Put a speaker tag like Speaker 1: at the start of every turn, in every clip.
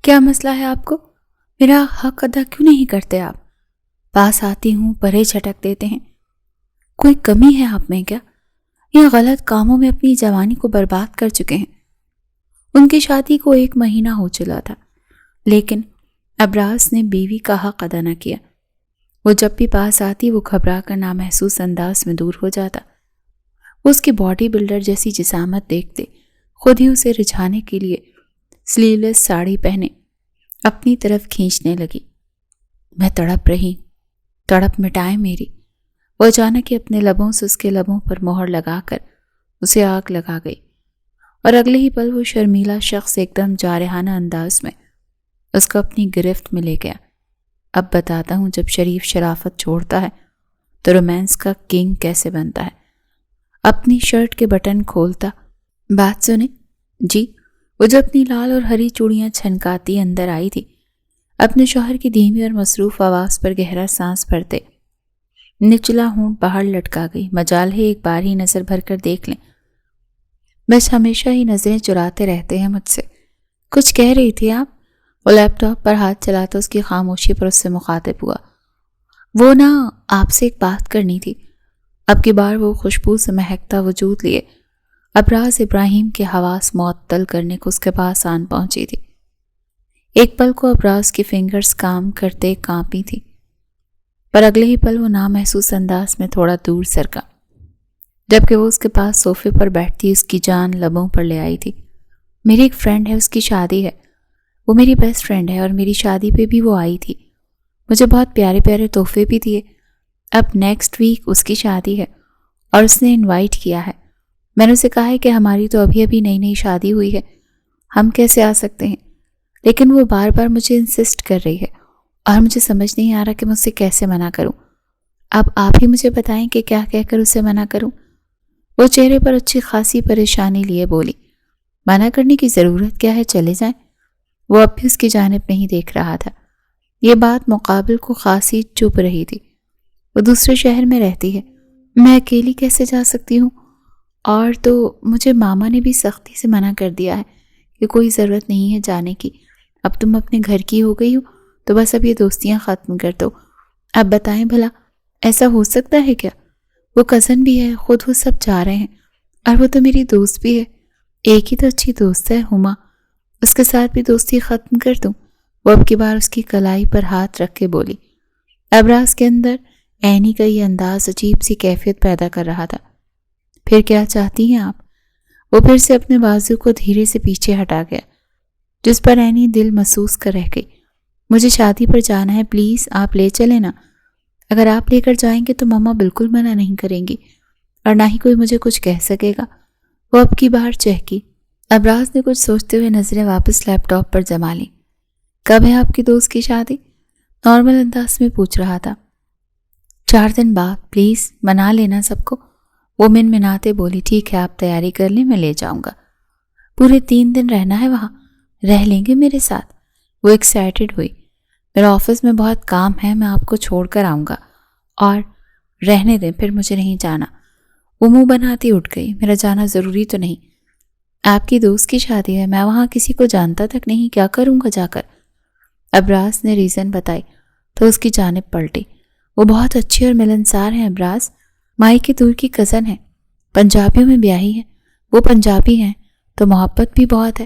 Speaker 1: کیا مسئلہ ہے آپ کو؟ میرا حق ادا کیوں نہیں کرتے آپ؟ پاس آتی ہوں پرے جھٹک دیتے ہیں۔ کوئی کمی ہے آپ میں کیا؟ یا غلط کاموں میں اپنی جوانی کو برباد کر چکے ہیں؟ ان کی شادی کو 1 مہینہ ہو چلا تھا، لیکن ابراز نے بیوی کا حق ادا نہ کیا۔ وہ جب بھی پاس آتی وہ گھبرا کر نامحسوس انداز میں دور ہو جاتا۔ وہ اس کی باڈی بلڈر جیسی جسامت دیکھتے خود ہی اسے رجھانے کے لیے سلیو لیس ساڑی پہنے اپنی طرف کھینچنے لگی۔ میں تڑپ رہی، تڑپ مٹائے میری۔ وہ اچانک ہی اپنے لبوں سے اس کے لبوں پر مہر لگا کر اسے آگ لگا گئی، اور اگلے ہی پل وہ شرمیلا شخص ایک دم جارحانہ انداز میں اس کو اپنی گرفت میں لے گیا۔ اب بتاتا ہوں جب شریف شرافت چھوڑتا ہے تو رومانس کا کنگ کیسے بنتا ہے۔ اپنی شرٹ کے بٹن کھولتا، بات سنیں جی۔ وہ جو اپنی لال اور ہری چوڑیاں چھنکاتی اندر آئی تھی، اپنے شوہر کی دھیمی اور مصروف آواز پر گہرا سانس بھرتے نچلا ہونٹ باہر لٹکا گئی۔ مجال ہے ایک بار ہی نظر بھر کر دیکھ لیں، بس ہمیشہ ہی نظریں چراتے رہتے ہیں مجھ سے۔ کچھ کہہ رہی تھی آپ؟ وہ لیپ ٹاپ پر ہاتھ چلاتا اس کی خاموشی پر اس سے مخاطب ہوا۔ وہ نا آپ سے ایک بات کرنی تھی۔ اب کی بار وہ خوشبو سے مہکتا وجود لیے ابراز ابراہیم کے حواس معطل کرنے کو اس کے پاس آن پہنچی تھی۔ ایک پل کو ابراز کی فنگرز کام کرتے کانپی تھی، پر اگلے ہی پل وہ نامحسوس انداز میں تھوڑا دور سرکا، جبکہ وہ اس کے پاس صوفے پر بیٹھتی اس کی جان لبوں پر لے آئی تھی۔ میری ایک فرینڈ ہے، اس کی شادی ہے۔ وہ میری بیسٹ فرینڈ ہے اور میری شادی پہ بھی وہ آئی تھی۔ مجھے بہت پیارے پیارے تحفے بھی دیے۔ اب نیکسٹ ویک اس کی شادی ہے اور اس نے انوائٹ کیا ہے۔ میں نے اسے کہا ہے کہ ہماری تو ابھی ابھی نئی نئی شادی ہوئی ہے، ہم کیسے آ سکتے ہیں؟ لیکن وہ بار بار مجھے انسسٹ کر رہی ہے اور مجھے سمجھ نہیں آ رہا کہ میں اسے کیسے منع کروں۔ اب آپ ہی مجھے بتائیں کہ کیا کہہ کر اسے منع کروں۔ وہ چہرے پر اچھی خاصی پریشانی لیے بولی، منع کرنے کی ضرورت کیا ہے، چلے جائیں۔ وہ اب بھی اس کی جانب نہیں دیکھ رہا تھا۔ یہ بات مقابل کو خاصی چپ رہی تھی۔ وہ دوسرے شہر میں رہتی ہے، میں اکیلی کیسے جا سکتی ہوں؟ اور تو مجھے ماما نے بھی سختی سے منع کر دیا ہے کہ کوئی ضرورت نہیں ہے جانے کی، اب تم اپنے گھر کی ہو گئی ہو تو بس اب یہ دوستیاں ختم کر دو۔ اب بتائیں بھلا ایسا ہو سکتا ہے کیا؟ وہ کزن بھی ہے، خود وہ سب جا رہے ہیں، اور وہ تو میری دوست بھی ہے، ایک ہی تو اچھی دوست ہے ہما، اس کے ساتھ بھی دوستی ختم کر دوں؟ وہ اب کی بار اس کی کلائی پر ہاتھ رکھ کے بولی۔ ابراز کے اندر اینی کا یہ انداز عجیب سی کیفیت پیدا کر رہا تھا۔ پھر کیا چاہتی ہیں آپ؟ وہ پھر سے اپنے بازو کو دھیرے سے پیچھے ہٹا گیا، جس پر اینی دل محسوس کر رہ گئی۔ مجھے شادی پر جانا ہے، پلیز آپ لے چلیں نا۔ اگر آپ لے کر جائیں گے تو ماما بالکل منع نہیں کریں گی، اور نہ ہی کوئی مجھے کچھ کہہ سکے گا۔ وہ اب کی بار چہکی۔ ابراز نے کچھ سوچتے ہوئے نظریں واپس لیپ ٹاپ پر جما لی۔ کب ہے آپ کی دوست کی شادی؟ نارمل انداز میں پوچھ رہا تھا۔ 4 دن بعد، پلیز منا لینا سب کو۔ وہ منمناتے بولی، ٹھیک ہے آپ تیاری کر لیں، میں لے جاؤں گا۔ پورے 3 دن رہنا ہے وہاں؟ رہ لیں گے میرے ساتھ؟ وہ ایکسائٹڈ ہوئی۔ میرا آفس میں بہت کام ہے، میں آپ کو چھوڑ کر آؤں گا، اور رہنے دیں، پھر مجھے نہیں جانا۔ وہ منہ بناتی اٹھ گئی، میرا جانا ضروری تو نہیں؟ آپ کی دوست کی شادی ہے، میں وہاں کسی کو جانتا تک نہیں، کیا کروں گا جا کر؟ ابراز نے ریزن بتائی تو اس کی جانب پلٹی۔ وہ بہت اچھی اور ملنسار ہیں ابراز، مائی کی دور کی کزن ہے، پنجابیوں میں بیاہی ہے، وہ پنجابی ہیں تو محبت بھی بہت ہے۔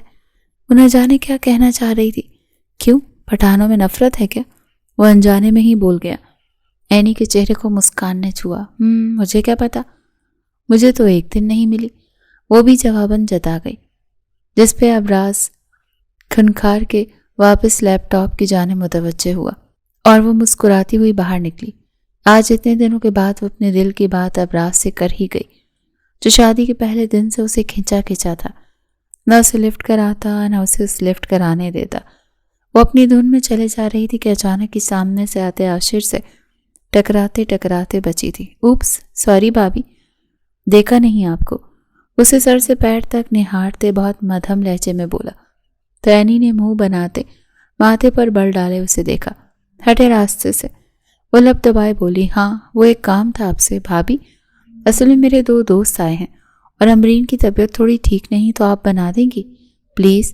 Speaker 1: وہ نہ جانے کیا کہنا چاہ رہی تھی۔ کیوں، پٹھانوں میں نفرت ہے کیا؟ وہ انجانے میں ہی بول گیا۔ اینی کے چہرے کو مسکان نے چھوا۔ مجھے کیا پتا، مجھے تو 1 دن نہیں ملی، وہ بھی جواباً جتا گئی، جس پہ ابراز کھنکھار کے واپس لیپ ٹاپ کی جانب متوجہ ہوا، اور وہ مسکراتی ہوئی باہر نکلی۔ آج اتنے دنوں کے بعد وہ اپنے دل کی بات ابراز سے کر ہی گئی، جو شادی کے پہلے دن سے اسے کھنچا کھنچا تھا۔ نہ اسے لفٹ کراتا، نہ اسے اس لفٹ کرانے دیتا۔ وہ اپنی دھن میں چلے جا رہی تھی کہ اچانک ہی سامنے سے آتے عاشر سے ٹکراتے ٹکراتے بچی تھی۔ اوپس، سوری بھابی، دیکھا نہیں آپ کو۔ اسے سر سے پیر تک نہارتے بہت مدھم لہجے میں بولا۔ تو اینی نے منہ بناتے ماتھے پر بل ڈالے اسے دیکھا۔ ہٹے راستے سے۔ وہ لب دبائے بولی، ہاں وہ ایک کام تھا آپ سے بھابی، اصل میں میرے 2 دوست آئے ہیں اور امرین کی طبیعت تھوڑی ٹھیک نہیں، تو آپ بنا دیں گی پلیز؟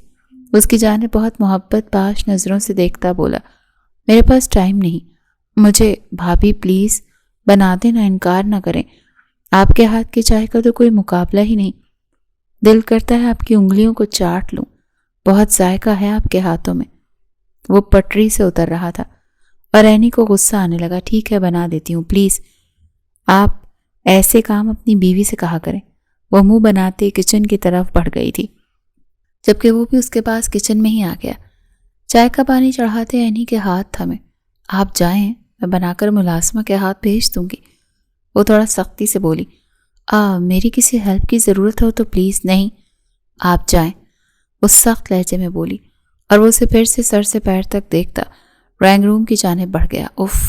Speaker 1: اس کی جانب بہت محبت باش نظروں سے دیکھتا بولا، میرے پاس ٹائم نہیں، مجھے بھابھی پلیز بنا دینا، انکار نہ کریں، آپ کے ہاتھ کی چائے کا تو کوئی مقابلہ ہی نہیں، دل کرتا ہے آپ کی انگلیوں کو چاٹ لوں، بہت ذائقہ ہے آپ کے ہاتھوں میں۔ وہ پٹری سے اتر رہا تھا اور اینی کو غصہ آنے لگا، ٹھیک ہے بنا دیتی ہوں، پلیز آپ ایسے کام اپنی بیوی سے کہا کریں۔ وہ منہ بناتے کچن کی طرف بڑھ گئی تھی، جبکہ وہ بھی اس کے پاس کچن میں ہی آ گیا۔ چائے کا پانی چڑھاتے اینی کے ہاتھ تھمے، آپ جائیں، میں بنا کر ملازمہ کے ہاتھ بھیج دوں گی۔ وہ تھوڑا سختی سے بولی، میری کسی ہیلپ کی ضرورت ہو تو پلیز۔ نہیں، آپ جائیں، وہ سخت لہجے میں بولی، اور وہ اسے پھر سے سر سے پیر تک دیکھتا ڈرائنگ روم کی جانب بڑھ گیا۔ اف،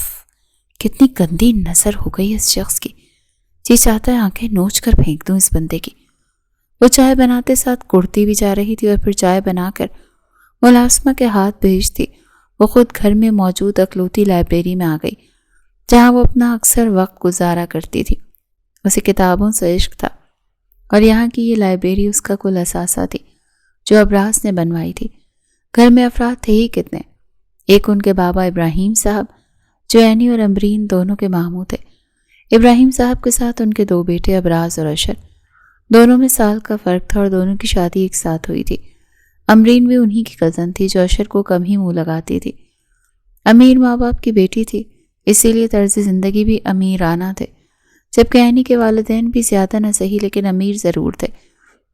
Speaker 1: کتنی گندی نظر ہو گئی اس شخص کی، جی چاہتا ہے آنکھیں نوچ کر پھینک دوں اس بندے کی۔ وہ چائے بناتے ساتھ کڑتی بھی جا رہی تھی اور پھر چائے بنا کر ملازمہ کے ہاتھ بھیجتی وہ خود گھر میں موجود اکلوتی لائبریری میں آ گئی، جہاں وہ اپنا اکثر وقت گزارا کرتی تھی۔ اسے کتابوں سے عشق تھا، اور یہاں کی یہ لائبریری اس کا کل اثاثہ تھی جو ابراز نے بنوائی تھی۔ گھر میں افراد تھے ہی کتنے، ایک ان کے بابا ابراہیم صاحب جو اینی اور امبرین دونوں کے ماموں تھے۔ ابراہیم صاحب کے ساتھ ان کے دو بیٹے ابراز اور اشر، دونوں میں سال کا فرق تھا اور دونوں کی شادی ایک ساتھ ہوئی تھی۔ امبرین بھی انہی کی کزن تھی جو اشر کو کم ہی منہ لگاتی تھی۔ امیر ماں باپ کی بیٹی تھی، اسی لیے طرز زندگی بھی امیرانہ تھے، جبکہ اینی کے والدین بھی زیادہ نہ صحیح لیکن امیر ضرور تھے،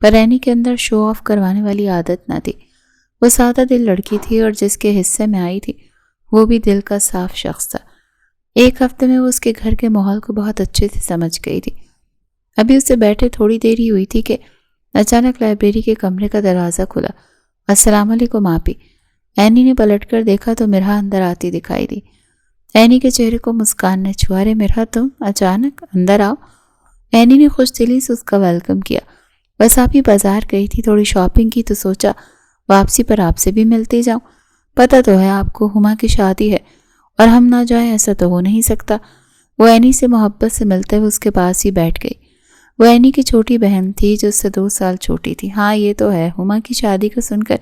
Speaker 1: پر اینی کے اندر شو آف کروانے والی عادت نہ تھی۔ وہ سادہ دل لڑکی تھی اور جس کے حصے میں آئی تھی وہ بھی دل کا صاف شخص تھا۔ ایک ہفتے میں وہ اس کے گھر کے ماحول کو بہت اچھے سے سمجھ گئی تھی۔ ابھی اسے بیٹھے تھوڑی دیر ہی ہوئی تھی کہ اچانک لائبریری کے کمرے کا دروازہ کھلا۔ السلام علیکم آپی۔ اینی نے پلٹ کر دیکھا تو مرحا اندر آتی دکھائی دی۔ اینی کے چہرے کو مسکان نے چھوا، رے مرحا تم اچانک، اندر آؤ۔ اینی نے خوش دلی سے اس کا ویلکم کیا۔ بس آپ ہی بازار گئی تھی، تھوڑی شاپنگ کی تو سوچا واپسی پر آپ سے بھی ملتے جاؤں۔ پتہ تو ہے آپ کو ہما کی شادی ہے اور ہم نہ جائیں ایسا تو ہو نہیں سکتا۔ وہ اینی سے محبت سے ملتے ہوئے اس کے پاس ہی بیٹھ گئی۔ وہ اینی کی چھوٹی بہن تھی جو اس سے 2 سال چھوٹی تھی۔ ہاں یہ تو ہے، ہما کی شادی کو سن کر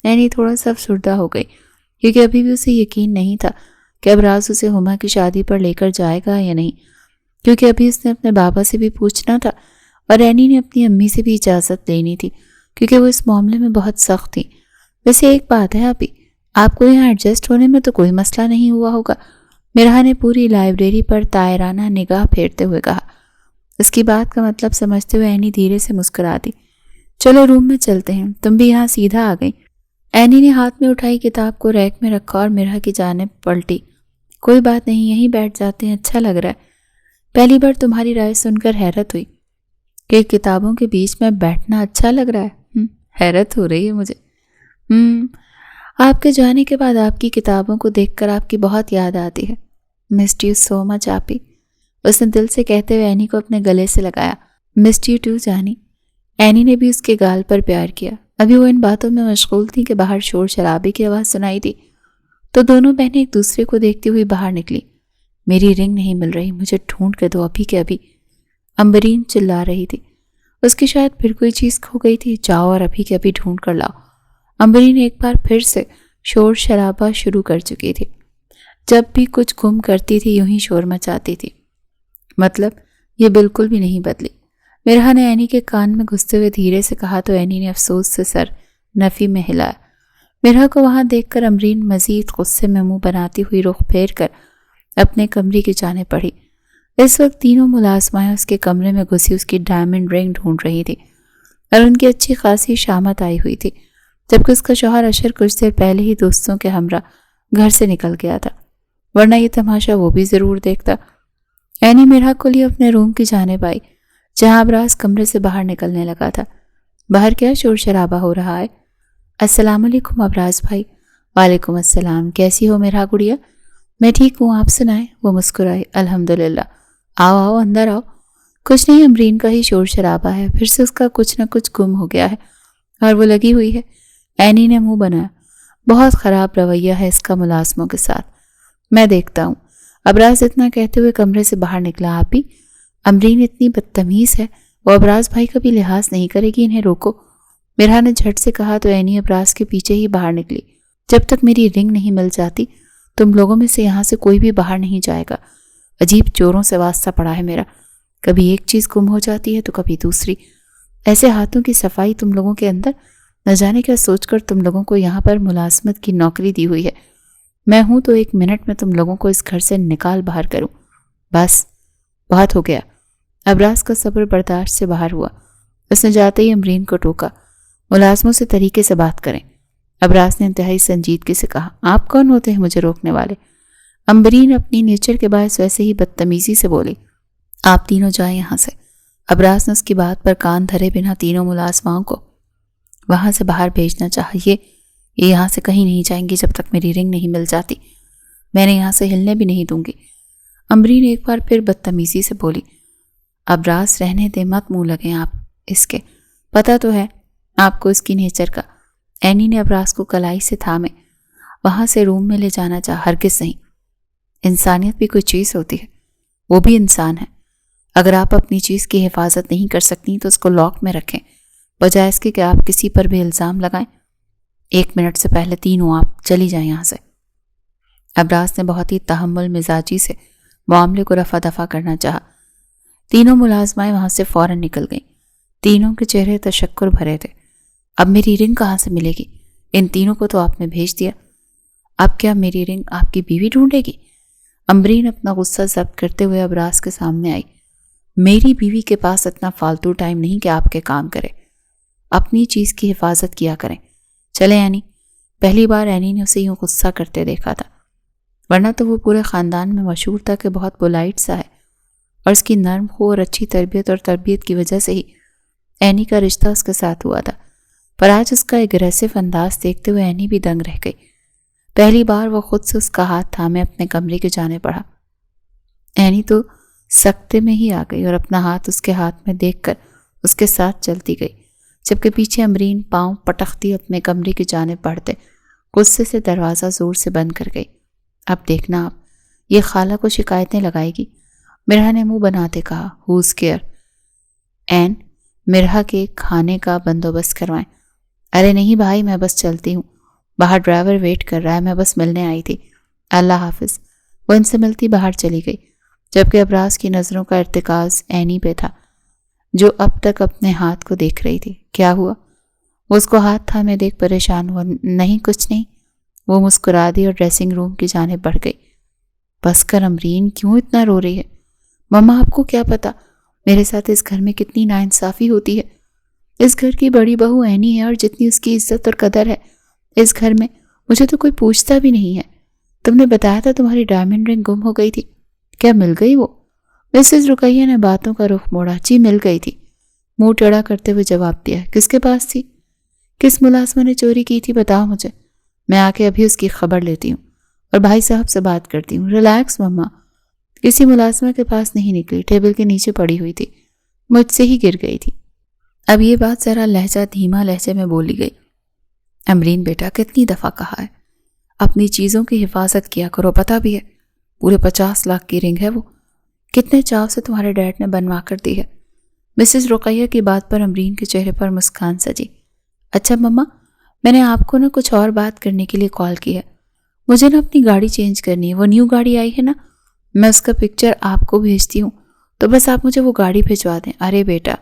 Speaker 1: اینی تھوڑا سا افسردہ ہو گئی، کیونکہ ابھی بھی اسے یقین نہیں تھا کہ ابراز اسے ہما کی شادی پر لے کر جائے گا یا نہیں، کیونکہ ابھی اس نے اپنے بابا سے بھی پوچھنا تھا اور اینی نے اپنی امی سے بھی اجازت لینی تھی، کیونکہ وہ اس معاملے میں بہت سخت تھی۔ ویسے ایک بات ہے ابھی، آپ کو یہاں ایڈجسٹ ہونے میں تو کوئی مسئلہ نہیں ہوا ہوگا؟ مرحا نے پوری لائبریری پر طائرانہ نگاہ پھیرتے ہوئے کہا۔ اس کی بات کا مطلب سمجھتے ہوئے اینی دھیرے سے مسکرا دی۔ چلو روم میں چلتے ہیں، تم بھی یہاں سیدھا آ گئی۔ اینی نے ہاتھ میں اٹھائی کتاب کو ریک میں رکھا اور مرحا کی جانب پلٹی۔ کوئی بات نہیں، یہیں بیٹھ جاتے ہیں، اچھا لگ رہا ہے۔ پہلی بار تمہاری رائے سن کر حیرت ہوئی کہ کتابوں کے بیچ میں بیٹھنا اچھا لگ رہا ہے۔ حیرت ہو رہی ہے مجھے۔ آپ کے جانے کے بعد آپ کی کتابوں کو دیکھ کر آپ کی بہت یاد آتی ہے۔ مسڈ یو سو مچ آپی، اس نے دل سے کہتے ہوئے اینی کو اپنے گلے سے لگایا۔ مسڈ یو ٹو جانی۔ اینی نے بھی اس کے گال پر پیار کیا۔ ابھی وہ ان باتوں میں مشغول تھی کہ باہر شور شرابے کی آواز سنائی دی تو دونوں بہنیں ایک دوسرے کو دیکھتی ہوئی باہر نکلی۔ میری رنگ نہیں مل رہی، مجھے ڈھونڈ کے دو ابھی کے ابھی، امبرین چلا رہی تھی۔ اس کی شاید پھر کوئی چیز کھو گئی تھی، جاؤ اور ابھی کے ابھی ڈھونڈ کر لاؤ۔ امبرین ایک بار پھر سے شور شرابہ شروع کر چکی تھی، جب بھی کچھ گم کرتی تھی یوں ہی شور مچاتی تھی۔ مطلب یہ بالکل بھی نہیں بدلی۔ مرحا نے اینی کے کان میں گھستے ہوئے دھیرے سے کہا تو اینی نے افسوس سے سر نفی میں ہلایا۔ مرحا کو وہاں دیکھ کر امبرین مزید غصے میں منہ بناتی ہوئی رخ پھیر کر اپنے کمرے کی جانب بڑھی۔ اس وقت تینوں ملازمائیں اس کے کمرے میں گھسی اس کی ڈائمنڈ رنگ ڈھونڈ رہی تھی اور ان کی اچھی خاصی شامت آئی ہوئی تھی، جبکہ اس کا شوہر اشر کچھ دیر پہلے ہی دوستوں کے ہمراہ گھر سے نکل گیا تھا، ورنہ یہ تماشا وہ بھی ضرور دیکھتا۔ اینی مرحا کو لیے اپنے روم کی جانب آئی، جہاں ابراز کمرے سے باہر نکلنے لگا تھا۔ باہر کیا شور شرابہ ہو رہا ہے؟ السلام علیکم ابراز بھائی۔ وعلیکم السلام، کیسی ہو مرحا گڑیا؟ میں ٹھیک ہوں، آپ سنائیں؟ وہ مسکرائی۔ الحمدللہ۔ آؤ آؤ اندر آؤ۔ کچھ نہیں، امبرین کا ہی شور شرابہ ہے، پھر سے اس کا کچھ نہ کچھ گم ہو گیا ہے اور وہ لگی ہوئی ہے۔ اینی نے منہ بنایا۔ بہت خراب رویہ ہے اس کا ملازموں کے ساتھ، میں دیکھتا ہوں۔ ابراز اتنا کہتے ہوئے کمرے سے باہر نکلا۔ آپ ہی، امبرین اتنی بدتمیز ہے، وہ ابراز بھائی کا بھی لحاظ نہیں کرے گی، انہیں روکو۔ میرا نے جھٹ سے کہا تو عینی ابراز کے پیچھے ہی باہر نکلی۔ جب تک میری رنگ نہیں مل جاتی تم لوگوں میں سے یہاں سے کوئی بھی باہر نہیں جائے گا۔ عجیب چوروں سے واسطہ پڑا ہے میرا، کبھی ایک چیز گم ہو جاتی ہے تو کبھی دوسری۔ ایسے ہاتھوں کی صفائی تم لوگوں کے اندر، نہ جانے کیا سوچ کر تم لوگوں کو یہاں پر ملازمت کی نوکری دی ہوئی ہے۔ میں ہوں تو 1 منٹ میں تم لوگوں کو اس گھر سے نکال باہر کروں۔ بس بہت ہو گیا۔ ابراز کا صبر برداشت سے باہر ہوا۔ اس نے جاتے ہی امرین کو ٹوکا، ملازموں سے طریقے سے بات کریں۔ ابراز نے انتہائی سنجیدگی سے کہا، آپ کون ہوتے ہیں مجھے روکنے والے؟ امرین اپنی نیچر کے باعث ویسے ہی بدتمیزی سے بولی، آپ تینوں جائیں یہاں سے۔ ابراز نے اس کی بات پر کان دھرے بنا تینوں ملازماؤں کو وہاں سے باہر بھیجنا چاہا۔ یہ یہاں سے کہیں نہیں جائیں گی جب تک میری رنگ نہیں مل جاتی۔ میں نے یہاں سے ہلنے بھی نہیں دوں گی۔ امرین ایک بار پھر بدتمیزی سے بولی، ابراز رہنے دے، مت منہ لگیں آپ اس کے، پتہ تو ہے آپ کو اس کی نیچر کا۔ عینی نے ابراز کو کلائی سے تھامے وہاں سے روم میں لے جانا چاہا۔ ہرگز نہیں، انسانیت بھی کوئی چیز ہوتی ہے، وہ بھی انسان ہے۔ اگر آپ اپنی چیز کی حفاظت نہیں کر سکتی تو اس کو لاک میں رکھیں، بجائے اس کے کہ آپ کسی پر بھی الزام لگائیں۔ 1 منٹ سے پہلے تینوں آپ چلی جائیں یہاں سے۔ ابراز نے بہت ہی تحمل مزاجی سے معاملے کو رفع دفع کرنا چاہا۔ تینوں ملازمائیں وہاں سے فوراً نکل گئیں۔ تینوں کے چہرے تشکر بھرے تھے۔ اب میری رنگ کہاں سے ملے گی؟ ان تینوں کو تو آپ نے بھیج دیا، اب کیا میری رنگ آپ کی بیوی ڈھونڈے گی؟ امرین اپنا غصہ ضبط کرتے ہوئے ابراز کے سامنے آئی۔ میری بیوی کے پاس اتنا فالتو ٹائم نہیں کہ آپ کے کام کرے، اپنی چیز کی حفاظت کیا کریں۔ چلے عینی، پہلی بار عینی نے اسے یوں غصہ کرتے دیکھا تھا، ورنہ تو وہ پورے خاندان میں مشہور تھا کہ بہت پولائٹ سا ہے، اور اس کی نرم خو اور اچھی تربیت کی وجہ سے ہی عینی کا رشتہ اس کے ساتھ ہوا تھا۔ پر آج اس کا اگریسو انداز دیکھتے ہوئے عینی بھی دنگ رہ گئی۔ پہلی بار وہ خود سے اس کا ہاتھ تھامے اپنے کمرے کے جانے پڑا۔ عینی تو سکتے میں ہی آ گئی اور اپنا ہاتھ اس کے ہاتھ میں دیکھ کر اس کے ساتھ چلتی گئی، جبکہ پیچھے امرین پاؤں پٹختی اپنے کمرے کی جانب بڑھتے غصے سے دروازہ زور سے بند کر گئی۔ اب دیکھنا آپ، یہ خالہ کو شکایتیں لگائے گی۔ مرحا نے منہ بناتے کہا، ہوز کیئر؟ این، مرحا کے کھانے کا بندوبست کروائیں۔ ارے نہیں بھائی، میں بس چلتی ہوں، باہر ڈرائیور ویٹ کر رہا ہے، میں بس ملنے آئی تھی، اللہ حافظ۔ وہ ان سے ملتی باہر چلی گئی، جبکہ ابراز کی نظروں کا ارتکاز عینی پہ تھا، جو اب تک اپنے ہاتھ کو دیکھ رہی تھی۔ کیا ہوا؟ وہ اس کو ہاتھ تھامے دیکھ پریشان ہوا۔ نہیں کچھ نہیں، وہ مسکرا دی اور ڈریسنگ روم کی جانب بڑھ گئی۔ بس کر امرین، کیوں اتنا رو رہی ہے؟ مما آپ کو کیا پتا میرے ساتھ اس گھر میں کتنی ناانصافی ہوتی ہے۔ اس گھر کی بڑی بہو عینی ہے، اور جتنی اس کی عزت اور قدر ہے اس گھر میں، مجھے تو کوئی پوچھتا بھی نہیں ہے۔ تم نے بتایا تھا تمہاری ڈائمنڈ رنگ گم ہو گئی تھی، کیا مل گئی وہ؟ مسز رقیہ نے باتوں کا رخ موڑا۔ جی مل گئی تھی، منہ ٹیڑھا کرتے ہوئے جواب دیا۔ کس کے پاس تھی؟ کس ملازمہ نے چوری کی تھی بتاؤ مجھے، میں آ کے ابھی اس کی خبر لیتی ہوں اور بھائی صاحب سے بات کرتی ہوں۔ ریلیکس مما، کسی ملازمہ کے پاس نہیں نکلی، ٹیبل کے نیچے پڑی ہوئی تھی، مجھ سے ہی گر گئی تھی۔ اب یہ بات ذرا لہجہ دھیما لہجے میں بولی گئی۔ امرین بیٹا، کتنی دفعہ کہا ہے اپنی چیزوں کی حفاظت کیا کرو، پتہ بھی ہے پورے 50 لاکھ کی رنگ ہے وہ، کتنے چاو سے تمہارے ڈیڈ نے بنوا کر دی ہے۔ مسز رقیہ کی بات پر امرین کے چہرے پر مسکان سجی۔ اچھا مما، میں نے آپ کو نا کچھ اور بات کرنے کے لیے کال کی ہے۔ مجھے نا اپنی گاڑی چینج کرنی ہے، وہ نیو گاڑی آئی ہے نا، میں اس کا پکچر آپ کو بھیجتی ہوں، تو بس آپ مجھے وہ گاڑی بھیجوا دیں۔ ارے بیٹا،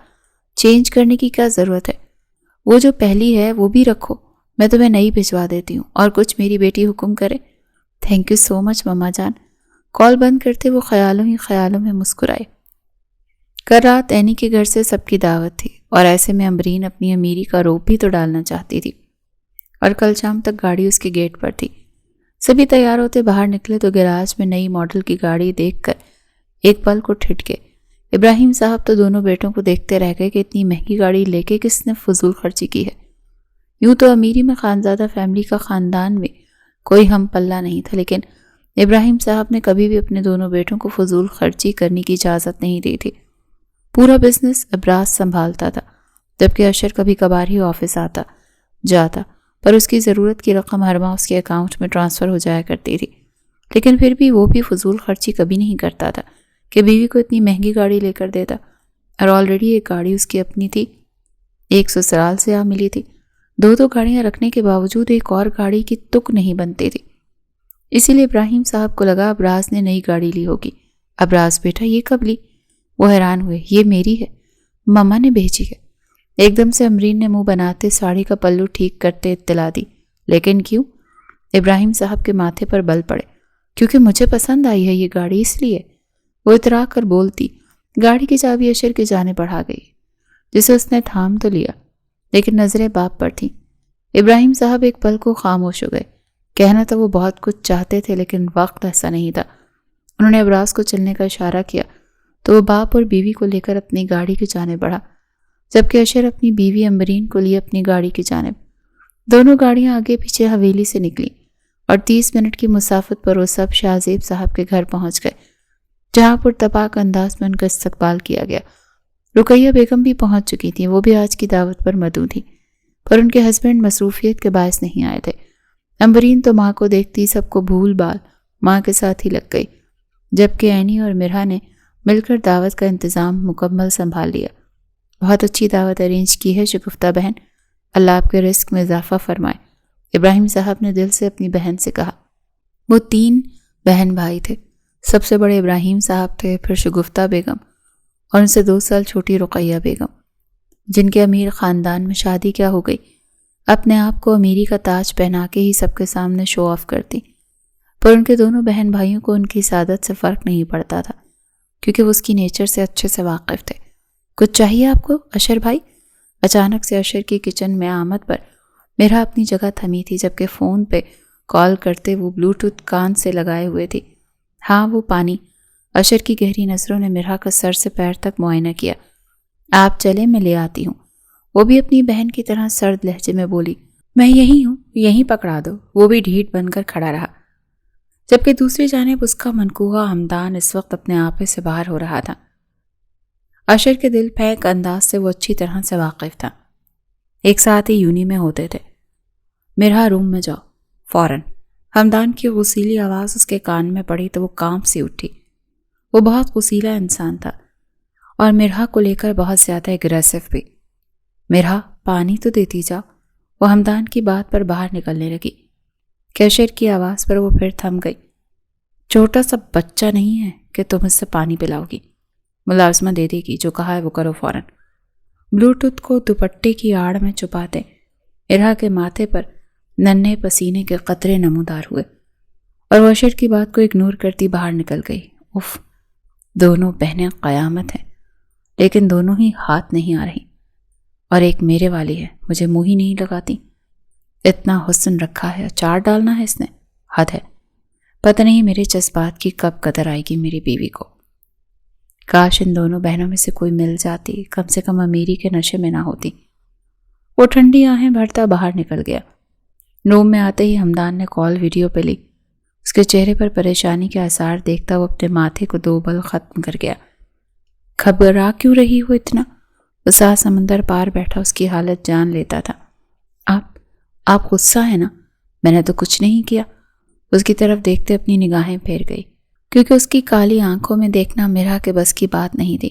Speaker 1: چینج کرنے کی کیا ضرورت ہے، وہ جو پہلی ہے وہ بھی رکھو، میں تمہیں نئی بھیجوا دیتی ہوں، اور کچھ میری بیٹی حکم کرے۔ تھینک یو سو مچ مما جان۔ کال بند کرتے وہ خیالوں ہی خیالوں میں مسکرائے۔ کل رات عینی کے گھر سے سب کی دعوت تھی، اور ایسے میں امرین اپنی امیری کا روپ بھی تو ڈالنا چاہتی تھی، اور کل شام تک گاڑی اس کے گیٹ پر تھی۔ سبھی تیار ہوتے باہر نکلے تو گیراج میں نئی ماڈل کی گاڑی دیکھ کر ایک پل کو ٹھٹکے۔ ابراہیم صاحب تو دونوں بیٹوں کو دیکھتے رہ گئے کہ اتنی مہنگی گاڑی لے کے کس نے فضول خرچی کی ہے۔ یوں تو امیری میں خانزادہ فیملی کا خاندان میں کوئی ہم پلہ نہیں تھا، لیکن ابراہیم صاحب نے کبھی بھی اپنے دونوں بیٹوں کو فضول خرچی کرنے کی اجازت نہیں دی تھی۔ پورا بزنس ابراز سنبھالتا تھا، جبکہ اشر کبھی کبھار ہی آفس آتا جاتا، پر اس کی ضرورت کی رقم ہر ماہ اس کے اکاؤنٹ میں ٹرانسفر ہو جایا کرتی تھی۔ لیکن پھر بھی وہ بھی فضول خرچی کبھی نہیں کرتا تھا کہ بیوی کو اتنی مہنگی گاڑی لے کر دیتا، اور آلریڈی ایک گاڑی اس کی اپنی تھی ایک سسرال سے آ ملی تھی، دو گاڑیاں رکھنے کے باوجود ایک اور گاڑی کی تک نہیں بنتی تھی۔ اسی لیے ابراہیم صاحب کو لگا ابراز نے نئی گاڑی لی ہوگی۔ ابراز بیٹا یہ کب لی؟ وہ حیران ہوئے۔ یہ میری ہے، مما نے بھیجی ہے۔ ایک دم سے امرین نے منہ بناتے ساڑی کا پلو ٹھیک کرتے اطلاع دی۔ لیکن کیوں؟ ابراہیم صاحب کے ماتھے پر بل پڑے۔ کیونکہ مجھے پسند آئی ہے یہ گاڑی، اس لیے۔ وہ اترا کر بولتی۔ گاڑی کی چابی اشر کی جانب بڑھا گئی، جسے اس نے تھام تو لیا، لیکن نظریں باپ پر تھیں۔ ابراہیم صاحب ایک پل کو خاموش ہو گئے۔ کہنا تو وہ بہت کچھ چاہتے تھے، لیکن وقت ایسا نہیں تھا۔ انہوں نے ابراز کو چلنے کا اشارہ کیا تو وہ باپ اور بیوی کو لے کر اپنی گاڑی کی جانب بڑھا، جبکہ اشر اپنی بیوی امبرین کو لیے اپنی گاڑی کی جانب۔ دونوں گاڑیاں آگے پیچھے حویلی سے نکلیں اور 30 منٹ کی مسافت پر وہ سب شاہ زیب صاحب کے گھر پہنچ گئے، جہاں پرتپاک انداز میں ان کا استقبال کیا گیا۔ رقیہ بیگم بھی پہنچ چکی تھیں، وہ بھی آج کی دعوت پر مدعو تھی، پر ان کے ہسبینڈ مصروفیت کے باعث نہیں آئے تھے۔ امبرین تو ماں کو دیکھتی سب کو بھول بال ماں کے ساتھ ہی لگ گئی، جبکہ اینی اور مرہا نے مل کر دعوت کا انتظام مکمل سنبھال لیا۔ بہت اچھی دعوت ارینج کی ہے شگفتہ بہن، اللہ آپ کے رزق میں اضافہ فرمائے، ابراہیم صاحب نے دل سے اپنی بہن سے کہا۔ وہ 3 بہن بھائی تھے، سب سے بڑے ابراہیم صاحب تھے، پھر شگفتہ بیگم اور ان سے 2 سال چھوٹی رقیہ بیگم، جن کے امیر خاندان میں شادی کیا ہو گئی، اپنے آپ کو امیری کا تاج پہنا کے ہی سب کے سامنے شو آف کرتی۔ پر ان کے دونوں بہن بھائیوں کو ان کی سعادت سے فرق نہیں پڑتا تھا، کیونکہ وہ اس کی نیچر سے اچھے سے واقف تھے۔ کچھ چاہیے آپ کو اشر بھائی؟ اچانک سے اشر کی کچن میں آمد پر میرا اپنی جگہ تھمی تھی، جبکہ فون پہ کال کرتے وہ بلوٹوتھ کان سے لگائے ہوئے تھی۔ ہاں وہ پانی۔ اشر کی گہری نظروں نے میرا کا سر سے پیر تک معائنہ کیا۔ آپ چلے، میں لے آتی ہوں۔ وہ بھی اپنی بہن کی طرح سرد لہجے میں بولی۔ میں یہیں ہوں، یہیں پکڑا دو۔ وہ بھی ڈھیٹ بن کر کھڑا رہا، جبکہ دوسری جانب اس کا منقوہ ہمدان اس وقت اپنے آپے سے باہر ہو رہا تھا۔ اشر کے دل پھینک انداز سے وہ اچھی طرح سے واقف تھا۔ ایک ساتھ ہی یونی میں ہوتے تھے۔ میرا روم میں جاؤ فوراً۔ ہمدان کی غسیلی آواز اس کے کان میں پڑی تو وہ کانپ سی اٹھی۔ وہ بہت غسیلا انسان تھا اور مرہا کو لے کر بہت زیادہ اگریسو بھی۔ مرہا پانی تو دیتی جاؤ۔ وہ ہمدان کی بات پر باہر نکلنے لگی کہ اشر کی آواز پر وہ پھر تھم گئی۔ چھوٹا سا بچہ نہیں ہے کہ تم اس سے پانی پلاؤ گی، ملازمہ دے دے گی، جو کہا ہے وہ کرو فوراً۔ بلوٹوتھ کو دوپٹے کی آڑ میں چھپاتے مرہا کے ماتھے پر ننھے پسینے کے قطرے نمودار ہوئے اور وہ اشر کی بات کو اگنور کرتی باہر نکل گئی۔ اف، دونوں بہنیں قیامت ہیں، لیکن دونوں ہی ہاتھ نہیں آ رہی، اور ایک میرے والی ہے، مجھے منہ ہی نہیں لگاتی۔ اتنا حسن رکھا ہے، اچار ڈالنا ہے اس نے، حد ہے۔ پتہ نہیں میرے جذبات کی کب قدر آئے گی میری بیوی کو۔ کاش ان دونوں بہنوں میں سے کوئی مل جاتی، کم سے کم امیری کے نشے میں نہ ہوتی۔ وہ ٹھنڈی آہیں بھرتا باہر نکل گیا۔ روم میں آتے ہی ہمدان نے کال ویڈیو پہ لی۔ اس کے چہرے پر پریشانی کے آثار دیکھتا وہ اپنے ماتھے کو 2 بل ختم کر گیا۔ گھبرا کیوں رہی ہو اتنا؟ وہ ساتھ سمندر پار بیٹھا اس کی حالت جان لیتا تھا۔ آپ غصہ ہے نا؟ میں نے تو کچھ نہیں کیا۔ اس کی طرف دیکھتے اپنی نگاہیں پھیر گئی، کیونکہ اس کی کالی آنکھوں میں دیکھنا میرا کے بس کی بات نہیں تھی۔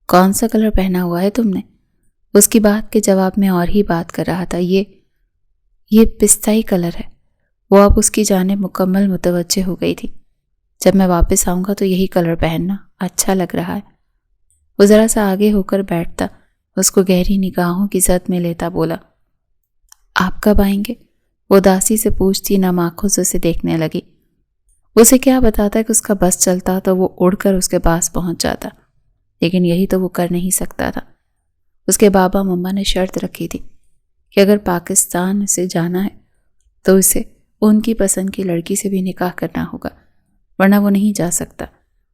Speaker 1: کون سا کلر پہنا ہوا ہے تم نے؟ اس کی بات کے جواب میں اور ہی بات کر رہا تھا۔ یہ پستائی کلر ہے۔ وہ اب اس کی جانب مکمل متوجہ ہو گئی تھی۔ جب میں واپس آؤں گا تو یہی کلر پہننا، اچھا لگ رہا ہے۔ وہ ذرا سا آگے ہو کر بیٹھتا، اس کو گہری نگاہوں کی زد میں لیتا بولا۔ آپ کب آئیں گے؟ وہ اداسی سے پوچھتی، نم آنکھوں سے اسے دیکھنے لگی۔ اسے کیا بتاتا کہ اس کا بس چلتا تو وہ اڑ کر اس کے پاس پہنچ جاتا، لیکن یہی تو وہ کر نہیں سکتا تھا۔ اس کے بابا مما نے شرط رکھی تھی کہ اگر پاکستان سے جانا ہے تو اسے ان کی پسند کی لڑکی سے بھی نکاح کرنا ہوگا، ورنہ وہ نہیں جا سکتا۔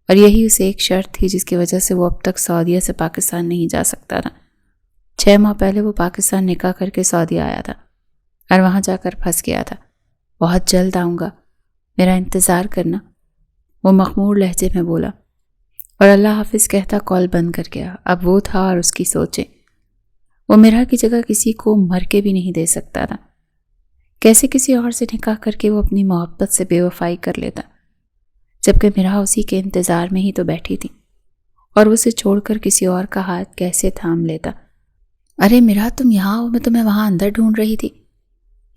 Speaker 1: اور یہی اسے ایک شرط تھی جس کی وجہ سے وہ اب تک سعودیہ سے پاکستان نہیں جا سکتا تھا۔ 6 ماہ پہلے وہ پاکستان نکاح کر کے سعودیہ آیا تھا اور وہاں جا کر پھنس گیا تھا۔ بہت جلد آؤں گا، میرا انتظار کرنا، وہ مخمور لہجے میں بولا، اور اللہ حافظ کہتا کال بند کر گیا۔ اب وہ تھا اور اس کی سوچیں۔ وہ میرا کی جگہ کسی کو مر کے بھی نہیں دے سکتا تھا۔ کیسے کسی اور سے نکاح کر کے وہ اپنی محبت سے بے وفائی کر لیتا، جبکہ میرا اسی کے انتظار میں ہی تو بیٹھی تھی، اور اسے چھوڑ کر کسی اور کا ہاتھ کیسے تھام لیتا۔ ارے میرا تم یہاں ہو، میں تمہیں وہاں اندر ڈھونڈ رہی تھی.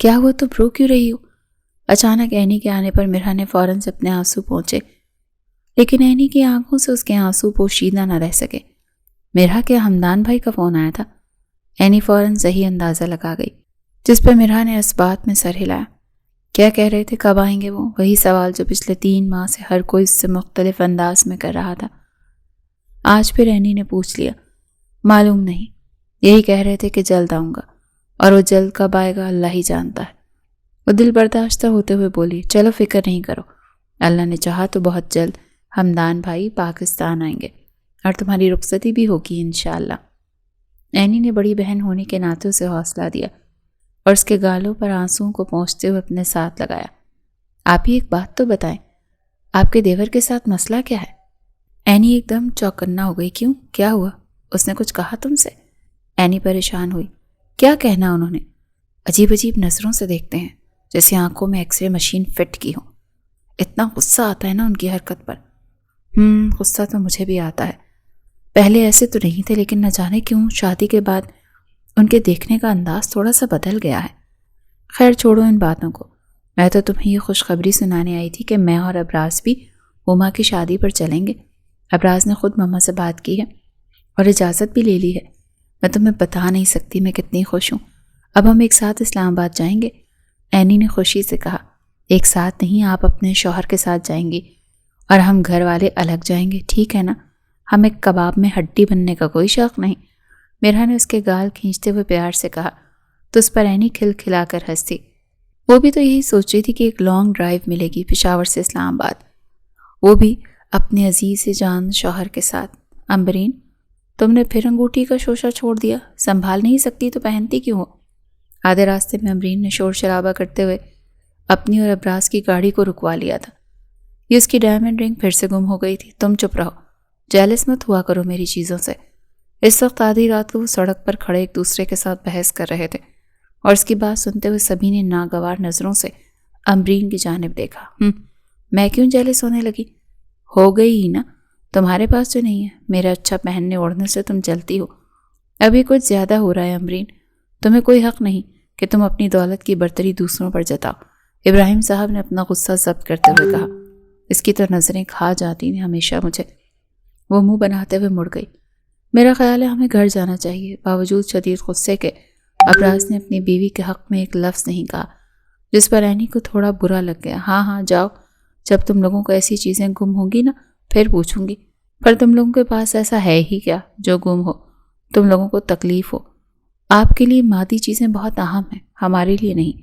Speaker 1: کیا ہوا، تم رو کیوں رہی ہو؟ اچانک اینی کے آنے پر میرا نے فوراً سے اپنے آنسو پہنچے، لیکن اینی کی آنکھوں سے اس کے آنسو پوشیدہ نہ رہ سکے. میرا کیا حمدان بھائی کا فون آیا تھا؟ اینی فوراً صحیح اندازہ لگا گئی، جس پر میرا نے اس بات میں سر ہلایا. کیا کہہ رہے تھے، کب آئیں گے وہ؟ وہی سوال جو پچھلے 3 ماہ سے ہر کوئی اس سے مختلف انداز میں کر رہا تھا. آج پھر اینی نے پوچھ لیا. معلوم نہیں، یہی کہہ رہے تھے کہ جلد آؤں گا، اور وہ جلد کب آئے گا اللہ ہی جانتا ہے. وہ دل برداشتہ ہوتے ہوئے بولی، چلو فکر نہیں کرو، اللہ نے چاہا تو بہت جلد حمدان بھائی پاکستان آئیں گے اور تمہاری رخصتی بھی ہوگی انشاءاللہ. اینی نے بڑی بہن ہونے کے ناطے اسے حوصلہ دیا اور اس کے گالوں پر آنسوؤں کو پہنچتے ہوئے اپنے ساتھ لگایا. آپ ہی ایک بات تو بتائیں، آپ کے دیور کے ساتھ مسئلہ کیا ہے؟ اینی ایک دم چوکنا ہو گئی. کیوں، کیا ہوا؟ اس نے کچھ کہا تم سے؟ اینی پریشان ہوئی. کیا کہنا انہوں نے؟ عجیب عجیب نظروں سے دیکھتے ہیں، جیسے آنکھوں میں ایکس رے مشین فٹ کی ہو. اتنا غصہ آتا ہے نا ان کی حرکت پر. غصہ تو مجھے بھی آتا ہے. پہلے ایسے تو نہیں تھے، لیکن نہ جانے کیوں شادی کے بعد ان کے دیکھنے کا انداز تھوڑا سا بدل گیا ہے. خیر چھوڑو ان باتوں کو، میں تو تمہیں یہ خوشخبری سنانے آئی تھی کہ میں اور ابراز بھی ہما کی شادی پر چلیں گے. ابراز نے خود مما سے بات کی ہے اور اجازت بھی لے لی ہے. میں تمہیں بتا نہیں سکتی میں کتنی خوش ہوں. اب ہم ایک ساتھ اسلام آباد جائیں گے. اینی نے خوشی سے کہا. ایک ساتھ نہیں، آپ اپنے شوہر کے ساتھ جائیں گی اور ہم گھر والے الگ جائیں گے، ٹھیک ہے نا؟ ہمیں کباب میں ہڈی بننے کا کوئی شوق نہیں. میرا نے اس کے گال کھینچتے ہوئے پیار سے کہا تو اس پر اینی کھل کھلا کر ہنسی. وہ بھی تو یہی سوچ رہی تھی کہ ایک لانگ ڈرائیو ملے گی پشاور سے اسلام آباد، وہ بھی اپنے عزیز جان شوہر کے ساتھ. امبرین، تم نے پھر انگوٹھی کا شوشہ چھوڑ دیا، سنبھال نہیں سکتی تو پہنتی کیوں ہو؟ آدھے راستے میں امبرین نے شور شرابہ کرتے ہوئے اپنی اور ابراز کی گاڑی کو رکوا لیا تھا. یہ اس کی ڈائمنڈ رنگ پھر سے گم ہو گئی تھی. تم چپ رہو، جیلس مت ہوا کرو میری چیزوں سے. اس وقت آدھی رات کو وہ سڑک پر کھڑے ایک دوسرے کے ساتھ بحث کر رہے تھے اور اس کی بات سنتے ہوئے سبھی نے ناگوار نظروں سے امبرین کی جانب دیکھا. میں کیوں جیلس ہونے لگی؟ ہو گئی ہی نا، تمہارے پاس جو نہیں ہے. میرا اچھا پہننے اوڑھنے سے تم جلتی ہو. ابھی کچھ زیادہ ہو رہا ہے امبرین. تمہیں کوئی حق نہیں کہ تم اپنی دولت کی برتری دوسروں پر جتاؤ. ابراہیم صاحب نے اپنا غصہ ضبط کرتے ہوئے کہا. اس کی تو نظریں کھا جاتی ہیں ہمیشہ مجھے. وہ منہ بناتے ہوئے مڑ گئی. میرا خیال ہے ہمیں گھر جانا چاہیے. باوجود شدید غصے کے ابراز نے اپنی بیوی کے حق میں ایک لفظ نہیں کہا، جس پر اینی کو تھوڑا برا لگ گیا. ہاں جاؤ، جب تم لوگوں کو ایسی چیزیں گم ہوں گی نا پھر پوچھوں گی. پر تم لوگوں کے پاس ایسا ہے ہی کیا جو گم ہو، تم لوگوں کو تکلیف ہو؟ آپ کے لیے مادی چیزیں بہت اہم ہیں، ہمارے لیے نہیں.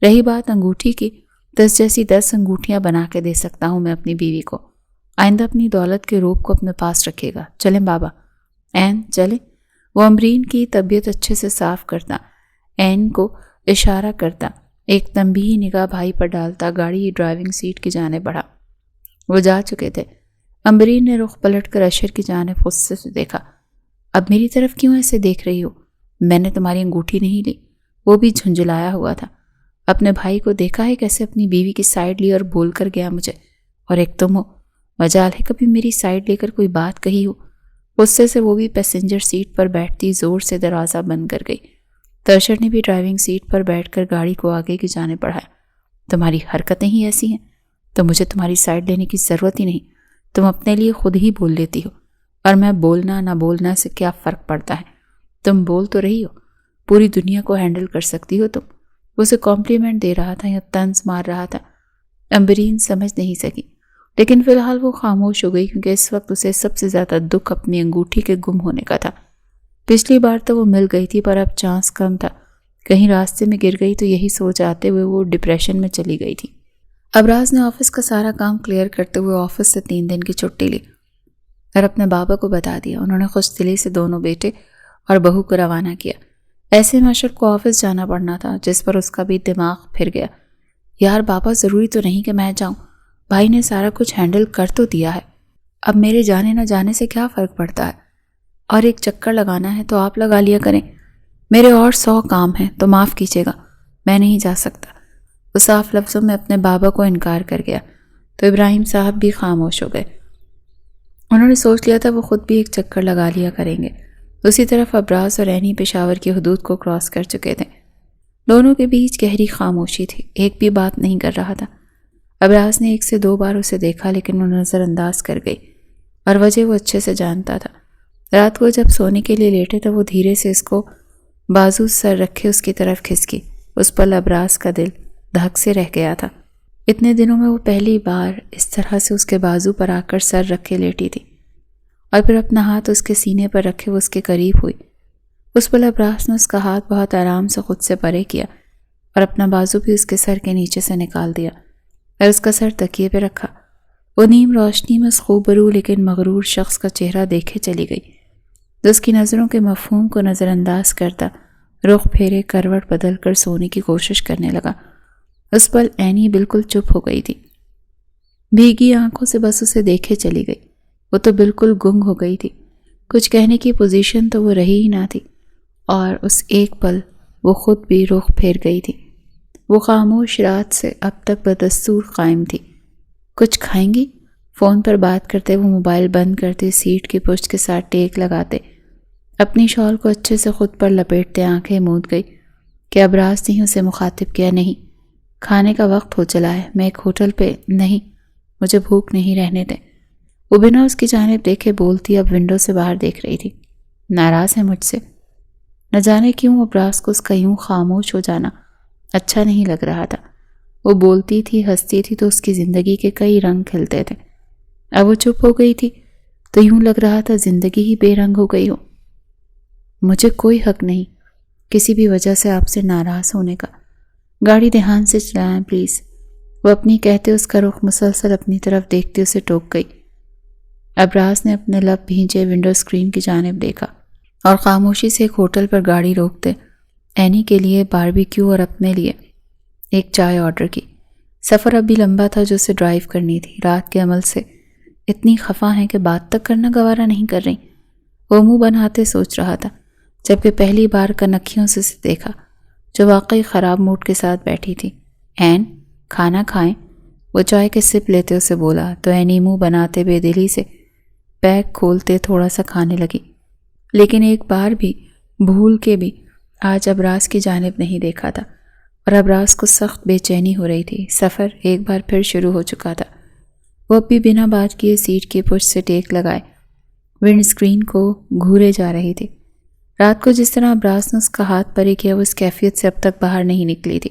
Speaker 1: رہی بات انگوٹھی کی، 10 جیسی 10 انگوٹھیاں بنا کے دے سکتا ہوں میں اپنی بیوی کو. آئندہ اپنی دولت کے روپ کو اپنے پاس رکھے گا. چلیں بابا. این چلیں. وہ امبرین کی طبیعت اچھے سے صاف کرتا، این کو اشارہ کرتا، ایک تنبیہی نگاہ بھائی پر ڈالتا گاڑی ڈرائیونگ سیٹ کی جانب بڑھا. وہ جا چکے تھے. امبرین نے رخ پلٹ کر اشر کی جانب غصے سے دیکھا. اب میری طرف کیوں ایسے دیکھ رہی ہو؟ میں نے تمہاری انگوٹھی نہیں لی. وہ بھی جھنجھلایا ہوا تھا. اپنے بھائی کو دیکھا ہے کیسے اپنی بیوی کی سائیڈ لی اور بول کر گیا مجھے. اور ایک تم ہو، مجال ہے کبھی میری سائیڈ لے کر کوئی بات کہی ہو؟ غصے سے وہ بھی پیسنجر سیٹ پر بیٹھتی زور سے دروازہ بند کر گئی. ترشر نے بھی ڈرائیونگ سیٹ پر بیٹھ کر گاڑی کو آگے کی جانب بڑھایا. تمہاری حرکتیں ہی ایسی ہیں تو مجھے تمہاری سائیڈ لینے کی ضرورت ہی نہیں. تم اپنے لیے خود ہی بول لیتی ہو، اور میں بولنا نہ بولنا سے کیا فرق پڑتا ہے؟ تم بول تو رہی ہو، پوری دنیا کو ہینڈل کر سکتی ہو تم. اسے کمپلیمنٹ دے رہا تھا یا طنز مار رہا تھا؟ امبرین سمجھ نہیں سکی، لیکن فی الحال وہ خاموش ہو گئی کیونکہ اس وقت اسے سب سے زیادہ دکھ اپنی انگوٹھی کے گم ہونے کا تھا. پچھلی بار تو وہ مل گئی تھی، پر اب چانس کم تھا. کہیں راستے میں گر گئی تو یہی سوچ آتے ہوئے وہ ڈپریشن میں چلی گئی تھی. ابراز نے آفس کا سارا کام کلیئر کرتے ہوئے آفس سے 3 دن کی چھٹی لی اور اپنے بابا کو بتا دیا. انہوں نے خوش دلی سے دونوں بیٹے اور بہو کو روانہ کیا. ایسے میں اشر کو آفس جانا پڑنا تھا، جس پر اس کا بھی دماغ پھر گیا. یار بابا، ضروری تو نہیں کہ میں جاؤں، بھائی نے سارا کچھ ہینڈل کر تو دیا ہے، اب میرے جانے نہ جانے سے کیا فرق پڑتا ہے؟ اور ایک چکر لگانا ہے تو آپ لگا لیا کریں، میرے اور 100 کام ہیں تو معاف کیجیے گا، میں نہیں جا سکتا. وہ صاف لفظوں میں اپنے بابا کو انکار کر گیا تو ابراہیم صاحب بھی خاموش ہو گئے. انہوں نے سوچ لیا تھا وہ خود بھی ایک چکر لگا لیا کریں گے. دوسری طرف ابراز اور عینی پشاور کی حدود کو کراس کر چکے تھے۔ دونوں کے بیچ گہری خاموشی تھی، ایک بھی بات نہیں کر رہا تھا۔ ابراز نے 1 سے 2 بار اسے دیکھا لیکن وہ نظر انداز کر گئی، اور وجہ وہ اچھے سے جانتا تھا۔ رات کو جب سونے کے لیے لیٹے تو وہ دھیرے سے اس کو بازو سر رکھے اس کی طرف کھسکی۔ اس پل ابراز کا دل دھک سے رہ گیا تھا۔ اتنے دنوں میں وہ پہلی بار اس طرح سے اس کے بازو پر آ کر سر رکھے لیٹی تھی، اور پھر اپنا ہاتھ اس کے سینے پر رکھے وہ اس کے قریب ہوئی۔ اس پل ابراز نے اس کا ہاتھ بہت آرام سے خود سے پرے کیا اور اپنا بازو بھی اس کے سر کے نیچے سے نکال دیا اور اس کا سر تکیے پہ رکھا۔ وہ نیم روشنی میں اس خوبرو لیکن مغرور شخص کا چہرہ دیکھے چلی گئی جو اس کی نظروں کے مفہوم کو نظر انداز کرتا رخ پھیرے کروٹ بدل کر سونے کی کوشش کرنے لگا۔ اس پل عینی بالکل چپ ہو گئی تھی، بھیگی آنکھوں سے بس اسے دیکھے چلی گئی۔ وہ تو بالکل گنگ ہو گئی تھی، کچھ کہنے کی پوزیشن تو وہ رہی ہی نہ تھی، اور اس ایک پل وہ خود بھی رخ پھیر گئی تھی۔ وہ خاموش رات سے اب تک بدستور قائم تھی۔ کچھ کھائیں گی؟ فون پر بات کرتے وہ موبائل بند کرتے، سیٹ کی پشت کے ساتھ ٹیک لگاتے، اپنی شال کو اچھے سے خود پر لپیٹتے آنکھیں موند گئی کہ ابراز نے اسے مخاطب کیا۔ نہیں، کھانے کا وقت ہو چلا ہے، میں ایک ہوٹل پہ نہیں، مجھے بھوک نہیں، رہنے دیں۔ وہ بنا اس کی جانب دیکھے بولتی اب ونڈو سے باہر دیکھ رہی تھی۔ ناراض ہے مجھ سے؟ نہ جانے کیوں ابراز کو اس کا یوں خاموش ہو جانا اچھا نہیں لگ رہا تھا۔ وہ بولتی تھی، ہنستی تھی تو اس کی زندگی کے کئی رنگ کھلتے تھے۔ اب وہ چپ ہو گئی تھی تو یوں لگ رہا تھا زندگی ہی بے رنگ ہو گئی ہو۔ مجھے کوئی حق نہیں کسی بھی وجہ سے آپ سے ناراض ہونے کا، گاڑی دھیان سے چلائیں پلیز۔ وہ اپنی کہتے اس کا رخ مسلسل اپنی طرف دیکھتے اسے ٹوک گئی۔ ابراز نے اپنے لب بھینچے ونڈو اسکرین کی جانب دیکھا اور خاموشی سے ایک ہوٹل پر گاڑی روکتے عینی کے لیے باربیکیو اور اپنے لیے ایک چائے آرڈر کی۔ سفر اب بھی لمبا تھا جو اسے ڈرائیو کرنی تھی۔ رات کے عمل سے اتنی خفا ہیں کہ بات تک کرنا گوارا نہیں کر رہی، وہ منہ بناتے سوچ رہا تھا، جبکہ پہلی بار کنکھیوں سے اسے دیکھا جو واقعی خراب موڈ کے ساتھ بیٹھی تھی۔ عین، کھانا کھائیں؟ وہ چائے کے سپ لیتے اسے بولا تو عینی منہ بناتے بے دلی سے پیک کھولتے تھوڑا سا کھانے لگی، لیکن ایک بار بھی بھول کے بھی آج ابراز کی جانب نہیں دیکھا تھا، اور ابراز کو سخت بے چینی ہو رہی تھی۔ سفر ایک بار پھر شروع ہو چکا تھا۔ وہ اب بھی بنا بات کیے سیٹ کی پشت سے ٹیک لگائے ونڈ اسکرین کو گھورے جا رہی تھی۔ رات کو جس طرح ابراز نے اس کا ہاتھ پرے کیا وہ اس کیفیت سے اب تک باہر نہیں نکلی تھی۔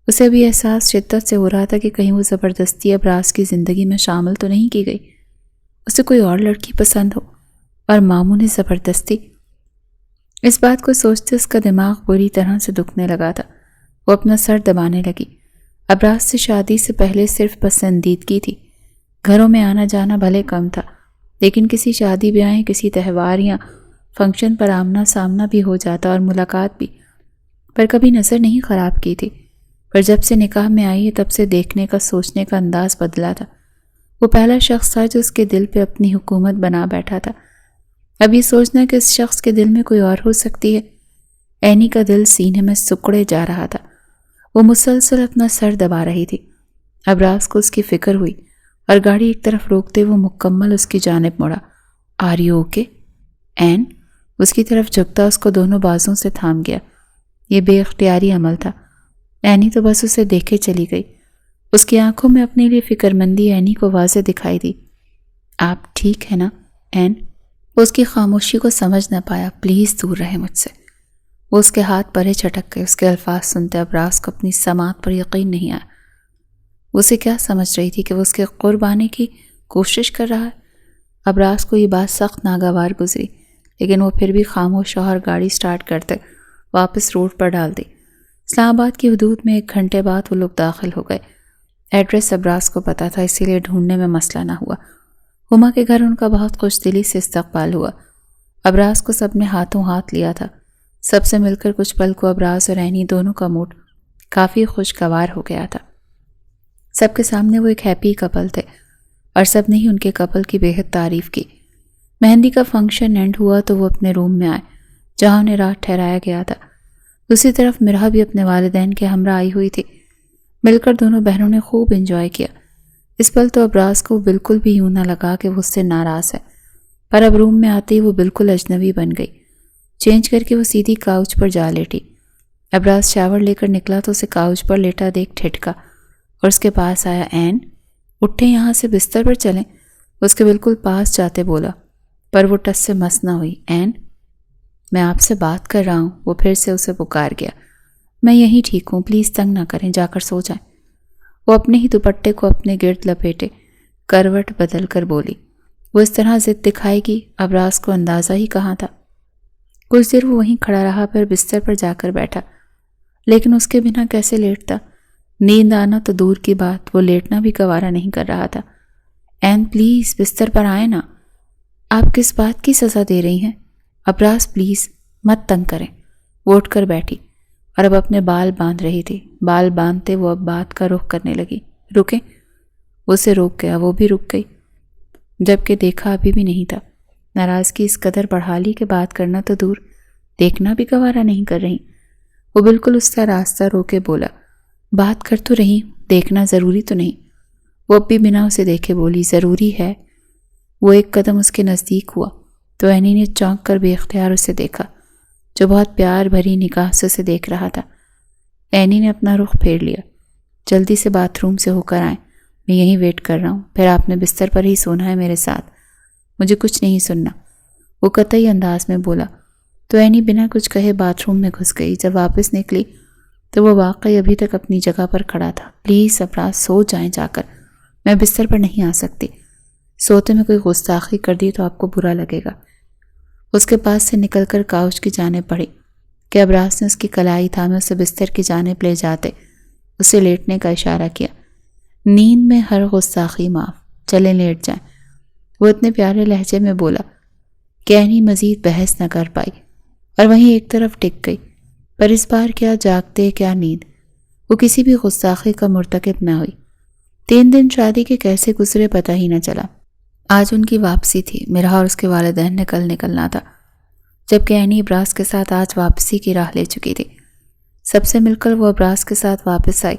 Speaker 1: اسے بھی احساس شدت سے ہو رہا تھا کہ کہیں وہ زبردستی ابراز کی زندگی میں شامل تو نہیں کی گئی، اسے کوئی اور لڑکی پسند ہو اور ماموں نے زبردستی۔ اس بات کو سوچتے اس کا دماغ بری طرح سے دکھنے لگا تھا۔ وہ اپنا سر دبانے لگی۔ ابراز سے شادی سے پہلے صرف پسندیدگی تھی، گھروں میں آنا جانا بھلے کم تھا، لیکن کسی شادی بیاہ، کسی تہوار یا فنکشن پر آمنا سامنا بھی ہو جاتا اور ملاقات بھی، پر کبھی نظر نہیں خراب کی تھی۔ پر جب سے نکاح میں آئی ہے تب سے دیکھنے کا، سوچنے کا انداز بدلا تھا۔ وہ پہلا شخص تھا جو اس کے دل پہ اپنی حکومت بنا بیٹھا تھا۔ اب یہ سوچنا کہ اس شخص کے دل میں کوئی اور ہو سکتی ہے، عینی کا دل سینے میں سکڑے جا رہا تھا۔ وہ مسلسل اپنا سر دبا رہی تھی۔ ابراز کو اس کی فکر ہوئی اور گاڑی ایک طرف روکتے وہ مکمل اس کی جانب مڑا۔ Are you okay? عین اس کی طرف جھکتا اس کو دونوں بازوں سے تھام گیا۔ یہ بے اختیاری عمل تھا۔ عینی تو بس اسے دیکھے چلی گئی۔ اس کی آنکھوں میں اپنے لیے فکر مندی عینی کو واضح دکھائی دی۔ آپ ٹھیک ہے نا عین؟ وہ اس کی خاموشی کو سمجھ نہ پایا۔ پلیز دور رہے مجھ سے۔ وہ اس کے ہاتھ پرے چٹک گئے۔ اس کے الفاظ سنتے ابراز کو اپنی سماعت پر یقین نہیں آیا۔ وہ اسے کیا سمجھ رہی تھی کہ وہ اس کے قرب آنے کی کوشش کر رہا ہے؟ ابراز کو یہ بات سخت ناگوار گزری، لیکن وہ پھر بھی خاموش اور گاڑی سٹارٹ کرتے واپس روڈ پر ڈال دی۔ اسلام آباد کی حدود میں 1 گھنٹے بعد وہ لوگ داخل ہو گئے۔ ایڈریس ابراز کو پتا تھا، اسی لیے ڈھونڈنے میں مسئلہ نہ ہوا۔ ہما کے گھر ان کا بہت خوش دلی سے استقبال ہوا۔ ابراز کو سب نے ہاتھوں ہاتھ لیا تھا۔ سب سے مل کر کچھ پل کو ابراز اور عینی دونوں کا موڈ کافی خوشگوار ہو گیا تھا۔ سب کے سامنے وہ ایک ہیپی کپل تھے اور سب نے ہی ان کے کپل کی بے حد تعریف کی۔ مہندی کا فنکشن اینڈ ہوا تو وہ اپنے روم میں آئے جہاں انہیں رات ٹھہرایا گیا تھا۔ دوسری طرف مرحا بھی اپنے والدین کے ہمراہ آئی ہوئی تھی۔ مل کر دونوں بہنوں نے خوب انجوائے کیا۔ اس پل تو ابراز کو بالکل بھی یوں نہ لگا کہ وہ اس سے ناراض ہے، پر اب روم میں آتے ہی وہ بالکل اجنبی بن گئی۔ چینج کر کے وہ سیدھی کاؤچ پر جا لیٹی۔ ابراز شاور لے کر نکلا تو اسے کاؤچ پر لیٹا دیکھ ٹھٹکا اور اس کے پاس آیا۔ این اٹھیں، یہاں سے بستر پر چلیں۔ اس کے بالکل پاس جاتے بولا، پر وہ ٹس سے مس نہ ہوئی۔ این میں آپ سے بات کر رہا ہوں۔ وہ پھر سے اسے پکار گیا۔ میں یہیں ٹھیک ہوں، پلیز تنگ نہ کریں، جا کر سو جائیں۔ وہ اپنے ہی دوپٹے کو اپنے گرد لپیٹے کروٹ بدل کر بولی۔ وہ اس طرح ضد دکھائے گی، ابراز کو اندازہ ہی کہاں تھا۔ کچھ دیر وہ وہیں کھڑا رہا، پھر بستر پر جا کر بیٹھا، لیکن اس کے بنا کیسے لیٹتا؟ نیند آنا تو دور کی بات، وہ لیٹنا بھی گوارا نہیں کر رہا تھا۔ این پلیز بستر پر آئیں نا۔ آپ کس بات کی سزا دے رہی ہیں؟ ابراز پلیز مت تنگ کریں۔ وہ اٹھ کر بیٹھی اور اب اپنے بال باندھ رہی تھی۔ بال باندھتے وہ اب بات کا رخ کرنے لگی۔ رکیں۔ وہ اسے روک گیا، وہ بھی رک گئی، جبکہ دیکھا ابھی بھی نہیں تھا۔ ناراضگی اس قدر بڑھا لی کہ بات کرنا تو دور، دیکھنا بھی گوارا نہیں کر رہی۔ وہ بالکل اس کا راستہ روکے بولا، بات کر تو رہی، دیکھنا ضروری تو نہیں۔ وہ اب بھی بنا اسے دیکھے بولی، ضروری ہے۔ وہ ایک قدم اس کے نزدیک ہوا تو اینی نے چونک کر بے اختیار اسے دیکھا، جو بہت پیار بھری نگاہ سے اسے دیکھ رہا تھا۔ اینی نے اپنا رخ پھیر لیا۔ جلدی سے باتھ روم سے ہو کر آئیں، میں یہیں ویٹ کر رہا ہوں، پھر آپ نے بستر پر ہی سونا ہے میرے ساتھ، مجھے کچھ نہیں سننا۔ وہ قطعی انداز میں بولا تو اینی بنا کچھ کہے باتھ روم میں گھس گئی۔ جب واپس نکلی تو وہ واقعی ابھی تک اپنی جگہ پر کھڑا تھا۔ پلیز ابراز سو جائیں جا کر، میں بستر پر نہیں آ سکتی۔ سوتے میں کوئی گستاخی کر دی تو آپ کو برا لگے گا۔ اس کے پاس سے نکل کر کاؤچ کی جانب بڑھی کہ ابراز نے اس کی کلائی تھامے اسے بستر کی جانب لے جاتے اسے لیٹنے کا اشارہ کیا۔ نیند میں ہر گستاخی معاف، چلیں لیٹ جائیں۔ وہ اتنے پیارے لہجے میں بولا کہ اینی مزید بحث نہ کر پائی اور وہیں ایک طرف ٹک گئی، پر اس بار کیا جاگتے کیا نیند، وہ کسی بھی گستاخی کا مرتکب نہ ہوئی۔ 3 دن شادی کے کیسے گزرے پتہ ہی نہ چلا۔ آج ان کی واپسی تھی، میرا اور اس کے والدین نے کل نکلنا تھا، جبکہ اینی ابراز کے ساتھ آج واپسی کی راہ لے چکی تھی۔ سب سے مل کر وہ ابراز کے ساتھ واپس آئی۔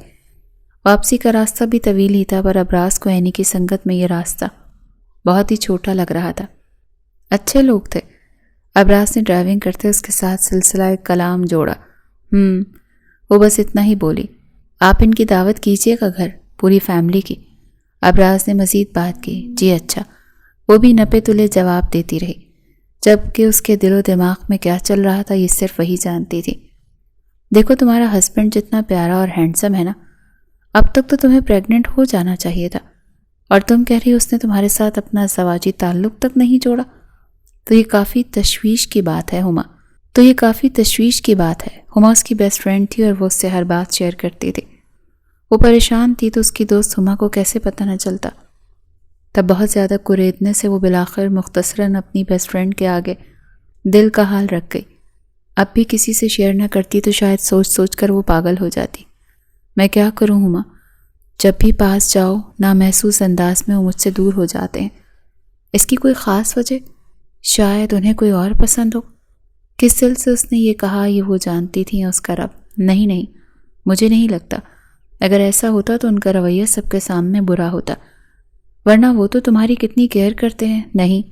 Speaker 1: واپسی کا راستہ بھی طویل ہی تھا، پر ابراز کو اینی کی سنگت میں یہ راستہ بہت ہی چھوٹا لگ رہا تھا۔ اچھے لوگ تھے۔ ابراز نے ڈرائیونگ کرتے اس کے ساتھ سلسلہ کلام جوڑا۔ وہ بس اتنا ہی بولی، آپ ان کی دعوت کیجئے گا گھر، پوری فیملی کی۔ ابراز نے مزید بات کی، جی اچھا۔ وہ بھی نپے تلے جواب دیتی رہی، جبکہ اس کے دل و دماغ میں کیا چل رہا تھا یہ صرف وہی جانتی تھی۔ دیکھو تمہارا ہسبینڈ جتنا پیارا اور ہینڈسم ہے نا، اب تک تو تمہیں پریگننٹ ہو جانا چاہیے تھا، اور تم کہہ رہی اس نے تمہارے ساتھ اپنا زواجی تعلق تک نہیں جوڑا، تو یہ کافی تشویش کی بات ہے ہما۔ ہما اس کی بیسٹ فرینڈ تھی اور وہ اس سے ہر بات شیئر کرتی تھی۔ وہ پریشان تھی تو اس کی دوست ہما کو کیسے پتہ نہ چلتا؟ تب بہت زیادہ کریدنے سے وہ بالآخر مختصراً اپنی بیسٹ فرینڈ کے آگے دل کا حال رکھ گئی۔ اب بھی کسی سے شیئر نہ کرتی تو شاید سوچ سوچ کر وہ پاگل ہو جاتی۔ میں کیا کروں ہما؟ جب بھی پاس جاؤ نامحسوس انداز میں وہ مجھ سے دور ہو جاتے ہیں۔ اس کی کوئی خاص وجہ؟ شاید انہیں کوئی اور پسند ہو۔ کس دل سے اس نے یہ کہا یہ وہ جانتی تھی یا اس کا رب؟ نہیں، مجھے نہیں لگتا۔ اگر ایسا ہوتا تو ان کا رویہ سب کے سامنے برا ہوتا، ورنہ وہ تو تمہاری کتنی کیئر کرتے ہیں۔ نہیں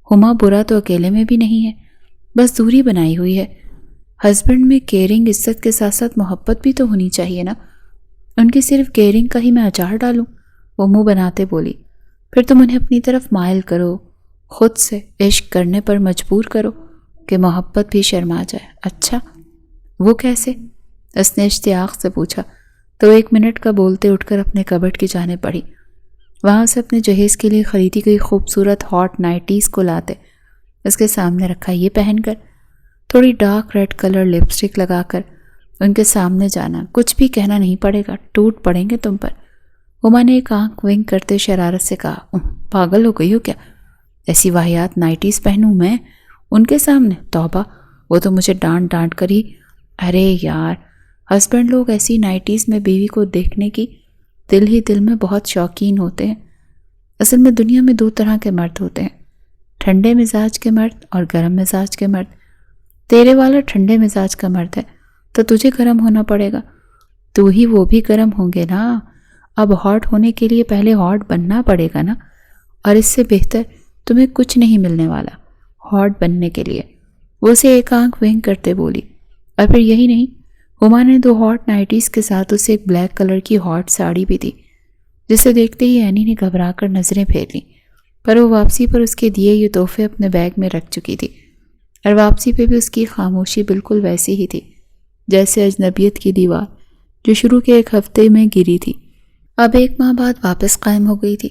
Speaker 1: ہما، برا تو اکیلے میں بھی نہیں ہے، بس دوری بنائی ہوئی ہے۔ ہسبینڈ میں کیئرنگ عزت کے ساتھ ساتھ محبت بھی تو ہونی چاہیے نا۔ ان کی صرف کیئرنگ کا ہی میں اچار ڈالوں؟ وہ منہ بناتے بولی، پھر تم انہیں اپنی طرف مائل کرو، خود سے عشق کرنے پر مجبور کرو کہ محبت بھی شرما جائے۔ اچھا وہ کیسے؟ اس نے اشتیاق سے پوچھا تو 1 منٹ کا بولتے اٹھ کر اپنے کبٹ کی جانب بڑھی۔ وہاں سے اپنے جہیز کے لیے خریدی گئی خوبصورت ہاٹ نائٹیز کو لاتے اس کے سامنے رکھا۔ یہ پہن کر تھوڑی ڈارک ریڈ کلر لپسٹک لگا کر ان کے سامنے جانا، کچھ بھی کہنا نہیں پڑے گا، ٹوٹ پڑیں گے تم پر۔ ہما نے ایک آنکھ ونک کرتے شرارت سے کہا، پاگل ہو گئی ہو کیا؟ ایسی واہیات نائٹیز پہنوں میں ان کے سامنے؟ توبہ، وہ تو مجھے ڈانٹ کر ہی۔ ارے یار، ہسبینڈ لوگ ایسی نائٹیز میں بیوی کو دیکھنے کی دل ہی دل میں بہت شوقین ہوتے ہیں۔ اصل میں دنیا میں 2 طرح کے مرد ہوتے ہیں، ٹھنڈے مزاج کے مرد اور گرم مزاج کے مرد۔ تیرے والا ٹھنڈے مزاج کا مرد ہے تو تجھے گرم ہونا پڑے گا، تو ہی وہ بھی گرم ہوں گے نا۔ اب ہاٹ ہونے کے لیے پہلے ہاٹ بننا پڑے گا نا، اور اس سے بہتر تمہیں کچھ نہیں ملنے والا ہاٹ بننے کے لیے۔ وہ اسے ایک آنکھ ونک کرتے بولی، اور پھر یہی نہیں، ہما نے 2 ہاٹ نائٹیز کے ساتھ اسے ایک بلیک کلر کی ہاٹ ساڑی بھی دی، جسے دیکھتے ہی اینی نے گھبرا کر نظریں پھیر لیں، پر وہ واپسی پر اس کے دیے یہ تحفے اپنے بیگ میں رکھ چکی تھی، اور واپسی پہ بھی اس کی خاموشی بالکل ویسی ہی تھی جیسے اجنبیت کی دیوار جو شروع کے 1 ہفتے میں گری تھی، اب 1 ماہ بعد واپس قائم ہو گئی تھی۔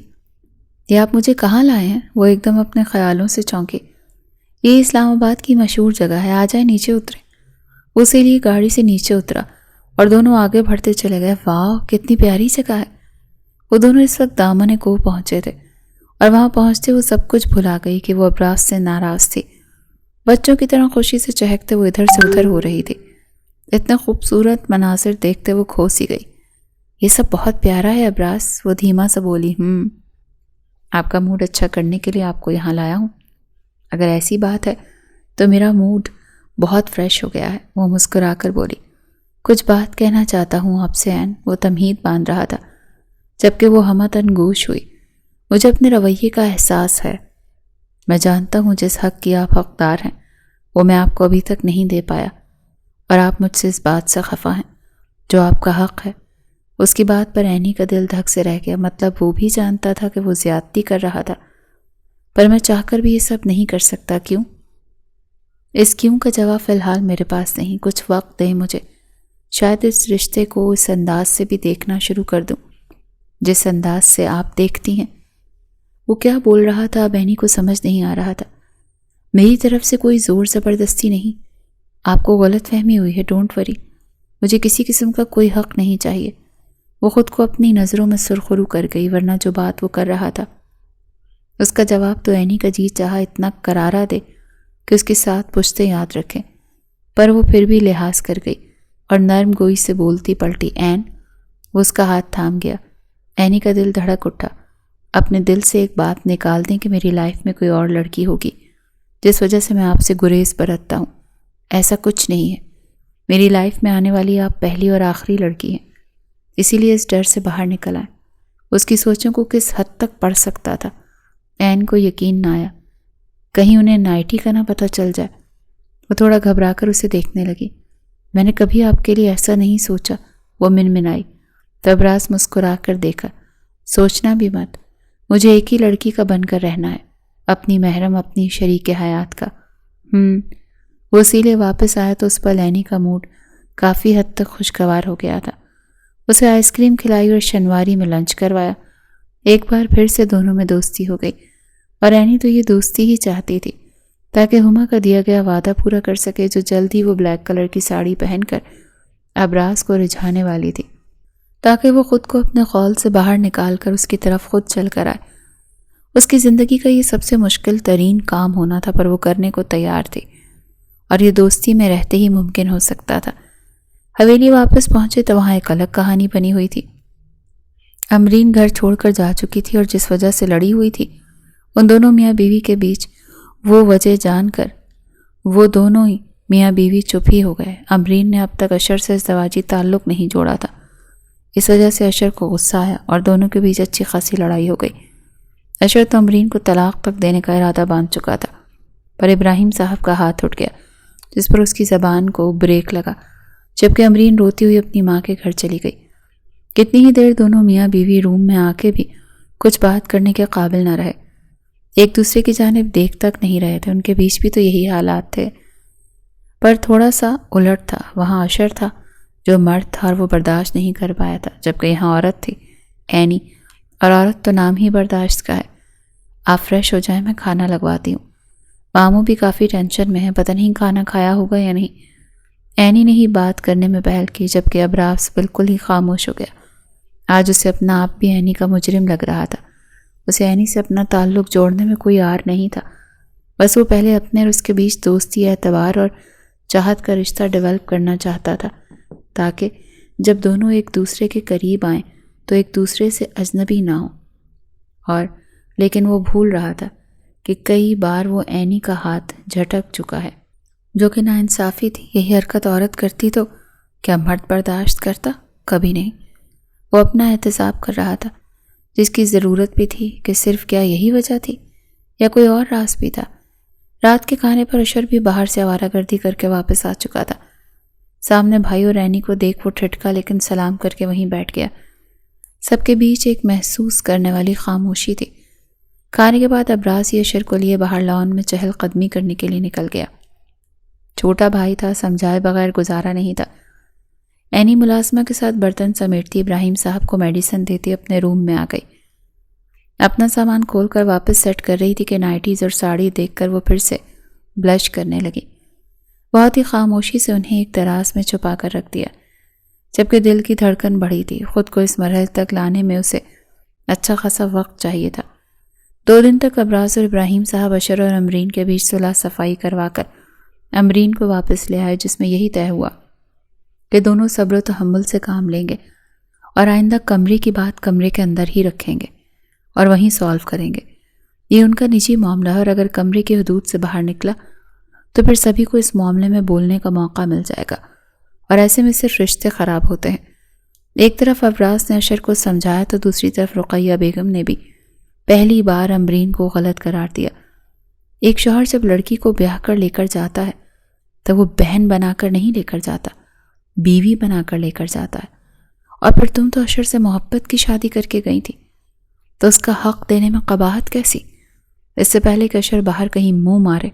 Speaker 1: یہ آپ مجھے کہاں لائے ہیں؟ وہ ایک دم اپنے خیالوں سے چونکے۔ یہ اسلام آباد کی مشہور جگہ ہے، آ جائے نیچے اترے۔ وہ اسی لیے گاڑی سے نیچے اترا اور دونوں آگے بڑھتے چلے گئے۔ واہ کتنی پیاری جگہ ہے۔ وہ دونوں اس وقت دامن کوہ پہنچے تھے اور وہاں پہنچتے وہ سب کچھ بھلا گئی کہ وہ ابراز سے ناراض تھی۔ بچوں کی طرح خوشی سے چہکتے وہ ادھر سے ادھر ہو رہی تھی۔ اتنے خوبصورت مناظر دیکھتے وہ کھو سی گئی۔ یہ سب بہت پیارا ہے ابراز، وہ دھیما سا بولی۔ آپ کا موڈ اچھا کرنے کے لیے آپ کو یہاں لایا ہوں۔ اگر ایسی بات ہے تو میرا موڈ بہت فریش ہو گیا ہے، وہ مسکرا کر بولی۔ کچھ بات کہنا چاہتا ہوں آپ سے این، وہ تمہید باندھ رہا تھا، جبکہ وہ ہمتن گوش ہوئی۔ مجھے اپنے رویے کا احساس ہے۔ میں جانتا ہوں جس حق کی آپ حقدار ہیں وہ میں آپ کو ابھی تک نہیں دے پایا، اور آپ مجھ سے اس بات سے خفا ہیں جو آپ کا حق ہے۔ اس کی بات پر اینی کا دل دھک سے رہ گیا۔ مطلب وہ بھی جانتا تھا کہ وہ زیادتی کر رہا تھا، پر میں چاہ کر بھی یہ سب نہیں کر سکتا۔ کیوں؟ اس کیوں کا جواب فی الحال میرے پاس نہیں۔ کچھ وقت دیں مجھے، شاید اس رشتے کو اس انداز سے بھی دیکھنا شروع کر دوں جس انداز سے آپ دیکھتی ہیں۔ وہ کیا بول رہا تھا اب اینی کو سمجھ نہیں آ رہا تھا۔ میری طرف سے کوئی زور زبردستی نہیں، آپ کو غلط فہمی ہوئی ہے، ڈونٹ وری۔ مجھے کسی قسم کا کوئی حق نہیں چاہیے۔ وہ خود کو اپنی نظروں میں سرخرو کر گئی، ورنہ جو بات وہ کر رہا تھا اس کا جواب تو اینی کا جی چاہا اتنا کرارا دے کہ اس کے ساتھ پشتے یاد رکھیں، پر وہ پھر بھی لحاظ کر گئی اور نرم گوئی سے بولتی پلٹی، این۔ وہ اس کا ہاتھ تھام گیا۔ اینی کا دل دھڑک اٹھا۔ اپنے دل سے ایک بات نکال دیں کہ میری لائف میں کوئی اور لڑکی ہوگی جس وجہ سے میں آپ سے گریز برتتا ہوں۔ ایسا کچھ نہیں ہے۔ میری لائف میں آنے والی آپ پہلی اور آخری لڑکی ہیں، اسی لیے اس ڈر سے باہر نکل آئیں۔ اس کی سوچوں کو کس حد تک پڑھ سکتا تھا، این کو یقین نہ آیا۔ کہیں انہیں نائٹی کا نہ پتہ چل جائے۔ وہ تھوڑا گھبرا کر اسے دیکھنے لگی۔ میں نے کبھی آپ کے لیے ایسا نہیں سوچا، وہ منمنائی۔ تو ابراز مسکرا کر دیکھا۔ سوچنا بھی مت، مجھے ایک ہی لڑکی کا بن کر رہنا ہے، اپنی محرم، اپنی شریک حیات کا۔ وہ اسی لیے واپس آیا تو اس پر اینی کا موڈ کافی حد تک خوشگوار ہو گیا تھا۔ اسے آئس کریم کھلائی اور شنواری میں لنچ کروایا۔ ایک بار پھر سے دونوں میں دوستی ہو گئی، اور اینی تو یہ دوستی ہی چاہتی تھی تاکہ ہما کا دیا گیا وعدہ پورا کر سکے جو جلد ہی وہ بلیک کلر کی ساڑی پہن کر ابراز کو رجھانے والی تھی، تاکہ وہ خود کو اپنے قول سے باہر نکال کر اس کی طرف خود چل کر آئے۔ اس کی زندگی کا یہ سب سے مشکل ترین کام ہونا تھا، پر وہ کرنے کو تیار تھی، اور یہ دوستی میں رہتے ہی ممکن ہو سکتا تھا۔ حویلی واپس پہنچے تو وہاں ایک الگ کہانی بنی ہوئی تھی۔ امرین گھر چھوڑ کر جا چکی تھی، اور جس وجہ سے لڑی ہوئی تھی ان دونوں میاں بیوی کے بیچ، وہ وجہ جان کر وہ دونوں ہی میاں بیوی چپ ہی ہو گئے۔ امرین نے اب تک اشر سے ازدواجی تعلق نہیں جوڑا تھا، اس وجہ سے اشر کو غصہ آیا اور دونوں کے بیچ اچھی خاصی لڑائی ہو گئی۔ اشر تو امرین کو طلاق تک دینے کا ارادہ باندھ چکا تھا، پر ابراہیم صاحب کا ہاتھ اٹھ گیا جس پر اس کی زبان کو بریک لگا، جبکہ امرین روتی ہوئی اپنی ماں کے گھر چلی گئی۔ کتنی ہی دیر دونوں میاں بیوی روم میں آ کے بھی کچھ بات کرنے کے قابل نہ رہے، ایک دوسرے کی جانب دیکھ تک نہیں رہے تھے۔ ان کے بیچ بھی تو یہی حالات تھے، پر تھوڑا سا الٹ تھا۔ وہاں اشر تھا جو مرد تھا اور وہ برداشت نہیں کر پایا تھا، جبکہ یہاں عورت تھی، اینی، اور عورت تو نام ہی برداشت کا ہے۔ آپ فریش ہو جائیں، میں کھانا لگواتی ہوں۔ ماموں بھی کافی ٹینشن میں ہے، پتہ نہیں کھانا کھایا ہوگا یا نہیں۔ اینی نے ہی بات کرنے میں پہل کی، جبکہ ابراز بالکل ہی خاموش ہو گیا۔ آج اسے اپنا آپ بھی اینی کا مجرم لگ رہا تھا۔ اسے اینی سے اپنا تعلق جوڑنے میں کوئی آر نہیں تھا، بس وہ پہلے اپنے اور اس کے بیچ دوستی، اعتبار اور چاہت کا رشتہ ڈیولپ کرنا چاہتا تھا، تاکہ جب دونوں ایک دوسرے کے قریب آئیں تو ایک دوسرے سے اجنبی نہ ہوں۔ لیکن وہ بھول رہا تھا کہ کئی بار وہ اینی کا ہاتھ جھٹک چکا ہے، جو کہ ناانصافی تھی۔ یہی حرکت عورت کرتی تو کیا مرد برداشت کرتا؟ کبھی نہیں۔ وہ اپنا احتساب کر رہا تھا، جس کی ضرورت بھی تھی کہ صرف کیا یہی وجہ تھی یا کوئی اور راز بھی تھا؟ رات کے کھانے پر اشر بھی باہر سے آوارہ گردی کر کے واپس آ چکا تھا۔ سامنے بھائی اور رینی کو دیکھ وہ ٹھٹکا لیکن سلام کر کے وہیں بیٹھ گیا۔ سب کے بیچ ایک محسوس کرنے والی خاموشی تھی۔ کھانے کے بعد ابراز ہی اشر کو لیے باہر لان میں چہل قدمی کرنے کے لیے نکل گیا۔ چھوٹا بھائی تھا، سمجھائے بغیر گزارا نہیں تھا۔ اینی ملازمہ کے ساتھ برتن سمیٹتی ابراہیم صاحب کو میڈیسن دیتی اپنے روم میں آ گئی۔ اپنا سامان کھول کر واپس سیٹ کر رہی تھی کہ نائٹیز اور ساڑی دیکھ کر وہ پھر سے بلش کرنے لگی۔ بہت ہی خاموشی سے انہیں ایک دراز میں چھپا کر رکھ دیا، جبکہ دل کی دھڑکن بڑھی تھی۔ خود کو اس مرحلے تک لانے میں اسے اچھا خاصا وقت چاہیے تھا۔ 2 دن تک ابراز اور ابراہیم صاحب اشر اور امرین کے بیچ صلح صفائی کروا کر امرین کو واپس لے آئے، جس میں یہی طے ہوا کہ دونوں صبر و تحمل سے کام لیں گے اور آئندہ کمرے کی بات کمرے کے اندر ہی رکھیں گے اور وہیں سالو کریں گے۔ یہ ان کا نجی معاملہ ہے اور اگر کمرے کی حدود سے باہر نکلا تو پھر سبھی کو اس معاملے میں بولنے کا موقع مل جائے گا اور ایسے میں صرف رشتے خراب ہوتے ہیں۔ ایک طرف ابراز نے اشر کو سمجھایا تو دوسری طرف رقیہ بیگم نے بھی پہلی بار امرین کو غلط قرار دیا۔ ایک شوہر جب لڑکی کو بیاہ کر لے کر جاتا ہے تو وہ بہن بنا کر نہیں لے کر جاتا، بیوی بنا کر لے کر جاتا ہے۔ اور پھر تم تو اشر سے محبت کی شادی کر کے گئی تھی، تو اس کا حق دینے میں قباحت کیسی؟ اس سے پہلے کہ اشر باہر کہیں منہ مارے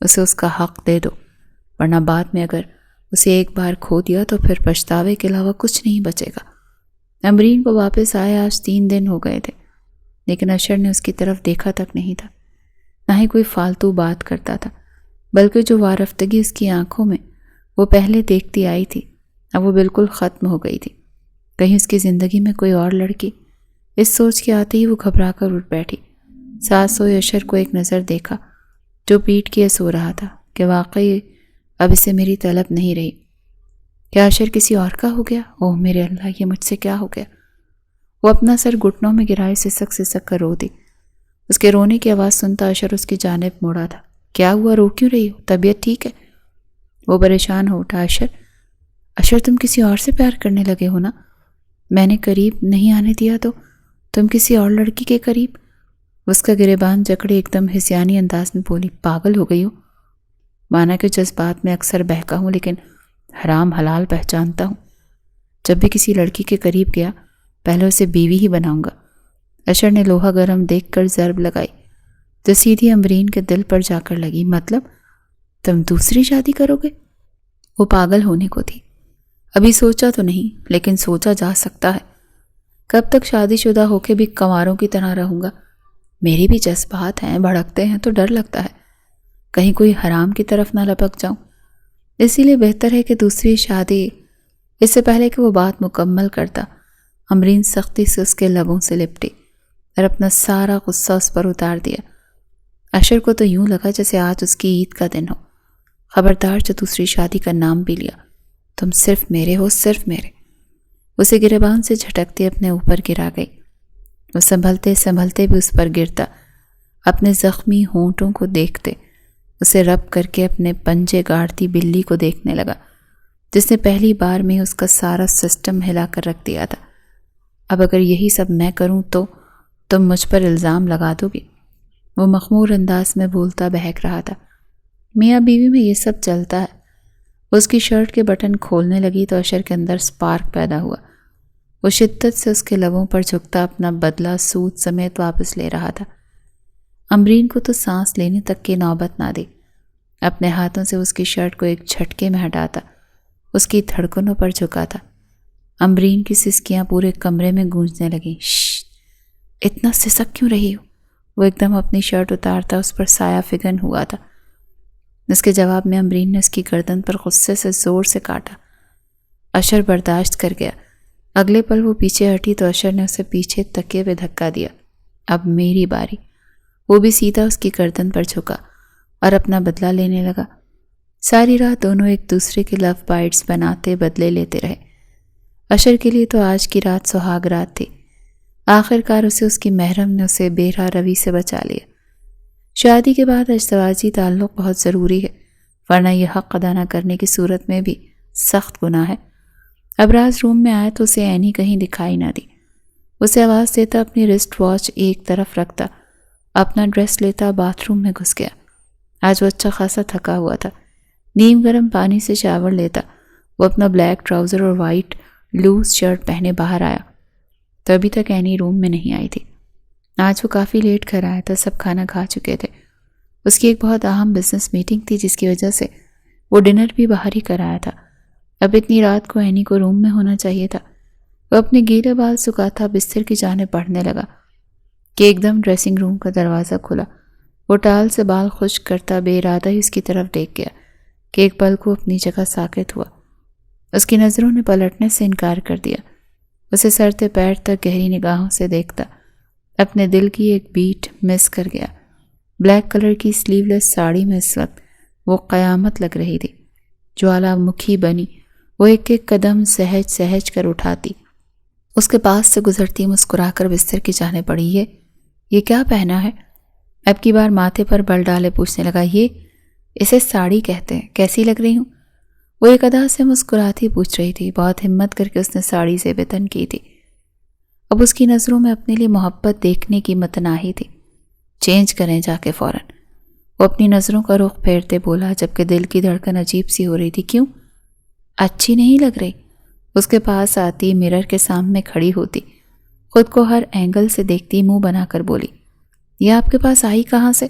Speaker 1: اسے اس کا حق دے دو، ورنہ بعد میں اگر اسے ایک بار کھو دیا تو پھر پچھتاوے کے علاوہ کچھ نہیں بچے گا۔ امرین کو واپس آئے آج 3 دن ہو گئے تھے، لیکن اشر نے اس کی طرف دیکھا تک نہیں تھا، نہ ہی کوئی فالتو بات کرتا تھا، بلکہ جو وارفتگی اس کی آنکھوں میں وہ پہلے دیکھتی آئی تھی اب وہ بالکل ختم ہو گئی تھی۔ کہیں اس کی زندگی میں کوئی اور لڑکی؟ اس سوچ کے آتے ہی وہ گھبرا کر اٹھ بیٹھی۔ ساتھ سوئے اشر کو ایک نظر دیکھا جو پیٹ کیے سو رہا تھا کہ واقعی اب اسے میری طلب نہیں رہی۔ کیا اشر کسی اور کا ہو گیا؟ اوہ میرے اللہ، یہ مجھ سے کیا ہو گیا؟ وہ اپنا سر گھٹنوں میں گرائے سسک سسک کر رو دی۔ اس کے رونے کی آواز سنتا اشر اس کی جانب موڑا تھا۔ کیا ہوا؟ رو کیوں رہی ہو؟ طبیعت ٹھیک ہے؟ وہ پریشان ہو اٹھا۔ اشر تم کسی اور سے پیار کرنے لگے ہو نا؟ میں نے قریب نہیں آنے دیا تو تم کسی اور لڑکی کے قریب؟ اس کا گریبان جکڑے ایک دم ہسیانی انداز میں بولی، پاگل ہو گئی ہو؟ مانا کہ جذبات میں اکثر بہکا ہوں، لیکن حرام حلال پہچانتا ہوں۔ جب بھی کسی لڑکی کے قریب گیا پہلے اسے بیوی ہی بناؤں گا۔ اشر نے لوہا گرم دیکھ کر ضرب لگائی جو سیدھی امرین کے دل پر جا کر لگی۔ مطلب تم دوسری شادی کرو گے؟ وہ پاگل ہونے کو تھی۔ ابھی سوچا تو نہیں، لیکن سوچا جا سکتا ہے۔ کب تک شادی شدہ ہو کے بھی کنواروں کی طرح رہوں گا؟ میری بھی جذبات ہیں، بھڑکتے ہیں تو ڈر لگتا ہے کہیں کوئی حرام کی طرف نہ لپک جاؤں۔ اسی لیے بہتر ہے کہ دوسری شادی۔ اس سے پہلے کہ وہ بات مکمل کرتا امرین سختی سے اس کے لبوں سے لپٹی اور اپنا سارا غصہ اس پر اتار دیا۔ اشر کو تو یوں لگا جیسے آج اس کی عید کا دن ہو۔ خبردار جو دوسری شادی کا نام بھی لیا، تم صرف میرے ہو، صرف میرے۔ اسے گریبان سے جھٹکتے اپنے اوپر گرا گئی۔ وہ سنبھلتے سنبھلتے بھی اس پر گرتا، اپنے زخمی ہونٹوں کو دیکھتے اسے رب کر کے اپنے پنجے گاڑتی بلی کو دیکھنے لگا جس نے پہلی بار میں اس کا سارا سسٹم ہلا کر رکھ دیا تھا۔ اب اگر یہی سب میں کروں تو تم مجھ پر الزام لگا دو گی؟ وہ مخمور انداز میں بولتا بہک رہا تھا۔ میاں بیوی میں یہ سب چلتا ہے۔ اس کی شرٹ کے بٹن کھولنے لگی تو اشر کے اندر سپارک پیدا ہوا۔ وہ شدت سے اس کے لبوں پر جھکتا اپنا بدلہ سوٹ سمیت واپس لے رہا تھا۔ امرین کو تو سانس لینے تک کی نوبت نہ دی۔ اپنے ہاتھوں سے اس کی شرٹ کو ایک جھٹکے میں ہٹاتا اس کی دھڑکنوں پر جھکا تھا۔ امرین کی سسکیاں پورے کمرے میں گونجنے لگیں۔ شش، اتنا سسک کیوں رہی ہو؟ وہ ایک دم اپنی شرٹ اتارتا اس پر سایہ فگن ہوا تھا۔ اس کے جواب میں امرین نے اس کی گردن پر غصے سے زور سے کاٹا۔ اشر برداشت کر گیا۔ اگلے پل وہ پیچھے ہٹی تو اشر نے اسے پیچھے تکیے پہ دھکا دیا۔ اب میری باری۔ وہ بھی سیدھا اس کی گردن پر جھکا اور اپنا بدلہ لینے لگا۔ ساری رات دونوں ایک دوسرے کے لو بائٹس بناتے بدلے لیتے رہے۔ اشر کے لیے تو آج کی رات سہاگ رات تھی۔ آخر کار اس کی محرم نے اسے بے راہ روی سے بچا لیا۔ شادی کے بعد ازدواجی تعلق بہت ضروری ہے، ورنہ یہ حق ادا نہ کرنے کی صورت میں بھی سخت گناہ ہے۔ ابراز روم میں آیا تو اسے عینی کہیں دکھائی نہ دی۔ اسے آواز دیتا اپنی رسٹ واچ ایک طرف رکھتا، اپنا ڈریس لیتا باتھ روم میں گھس گیا۔ آج وہ اچھا خاصا تھکا ہوا تھا۔ نیم گرم پانی سے شاور لیتا وہ اپنا بلیک ٹراؤزر اور وائٹ لوز شرٹ پہنے باہر آیا تو ابھی تک اینی روم میں نہیں آئی تھی۔ آج وہ کافی لیٹ گھر آیا تھا، سب کھانا کھا چکے تھے۔ اس کی ایک بہت اہم بزنس میٹنگ تھی جس کی وجہ سے وہ ڈنر بھی باہر ہی کر آیا تھا۔ اب اتنی رات کو اینی کو روم میں ہونا چاہیے تھا۔ وہ اپنے گیلے بال سکاتا بستر کی جانب بڑھنے لگا کہ ایک دم ڈریسنگ روم کا دروازہ کھلا۔ وہ ٹال سے بال خشک کرتا بے ارادہ ہی اس کی طرف دیکھ گیا کہ ایک پل کو اپنی جگہ ساکت ہوا۔ اس کی نظروں نے پلٹنے سے انکار کر دیا۔ اسے سر سے پیر تک گہری نگاہوں سے دیکھتا اپنے دل کی ایک بیٹ مس کر گیا۔ بلیک کلر کی سلیو لیس ساڑی میں اس وقت وہ قیامت لگ رہی تھی۔ جوالا مکھی بنی وہ ایک ایک قدم سہج سہج کر اٹھاتی، اس کے پاس سے گزرتی مسکرا کر بستر کی جانب پڑی۔ یہ کیا پہنا ہے؟ اب کی بار ماتھے پر بل ڈالے پوچھنے لگا۔ اسے ساڑی کہتے ہیں، کیسی لگ رہی ہوں؟ وہ ایک ادا سے مسکراتی پوچھ رہی تھی۔ بہت ہمت کر کے اس نے ساڑی سے بتن کی تھی۔ اب اس کی نظروں میں اپنے لیے محبت دیکھنے کی متناہی تھی۔ چینج کریں جا کے فوراً۔ وہ اپنی نظروں کا رخ پھیرتے بولا جبکہ دل کی دھڑکن عجیب سی ہو رہی تھی۔ کیوں؟ اچھی نہیں لگ رہی؟ اس کے پاس آتی، مرر کے سامنے کھڑی ہوتی، خود کو ہر اینگل سے دیکھتی، منہ بنا کر بولی، یہ آپ کے پاس آئی کہاں سے؟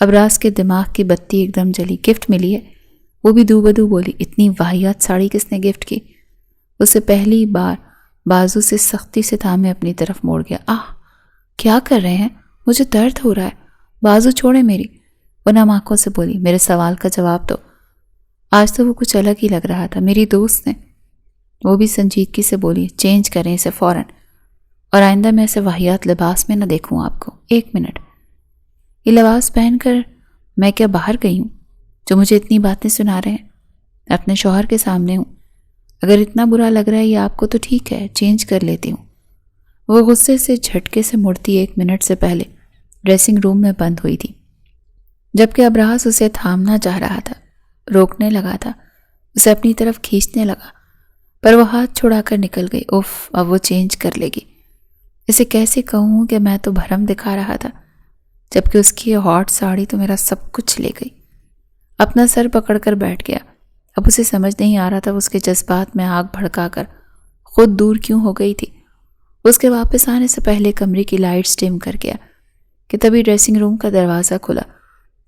Speaker 1: ابراز کے دماغ کی بتی ایک دم جلی۔ گفٹ ملی ہے؟ وہ بھی دو بدو بولی۔ اتنی واہیات ساڑی کس نے گفٹ کی؟ اسے پہلی بار بازو سے سختی سے تھامے اپنی طرف موڑ گیا۔ کیا کر رہے ہیں؟ مجھے درد ہو رہا ہے، بازو چھوڑے میری۔ وہ نم آنکھوں سے بولی، میرے سوال کا جواب دو۔ آج تو وہ کچھ الگ ہی لگ رہا تھا، میری دوست نے۔ وہ بھی سنجیدگی سے بولی، چینج کریں اسے فوراً، اور آئندہ میں ایسے واہیات لباس میں نہ دیکھوں آپ کو۔ ایک منٹ، یہ لباس پہن کر میں کیا باہر گئی ہوں جو مجھے اتنی باتیں سنا رہے ہیں؟ اپنے شوہر کے سامنے ہوں۔ اگر اتنا برا لگ رہا ہے یہ آپ کو تو ٹھیک ہے، چینج کر لیتی ہوں۔ وہ غصے سے جھٹکے سے مڑتی 1 منٹ سے پہلے ڈریسنگ روم میں بند ہوئی تھی، جبکہ ابراز اسے تھامنا چاہ رہا تھا، روکنے لگا تھا، اسے اپنی طرف کھینچنے لگا، پر وہ ہاتھ چھڑا کر نکل گئی۔ اب وہ چینج کر لے گی۔ اسے کیسے کہوں کہ میں تو بھرم دکھا رہا تھا، جبکہ اس کی ہاٹ ساڑی تو میرا سب کچھ لے گئی۔ اپنا سر پکڑ کر بیٹھ گیا۔ اب اسے سمجھ نہیں آ رہا تھا اس کے جذبات میں آگ بھڑکا کر خود دور کیوں ہو گئی تھی۔ اس کے واپس آنے سے پہلے کمرے کی لائٹس ڈم کر گیا کہ تبھی ڈریسنگ روم کا دروازہ کھلا،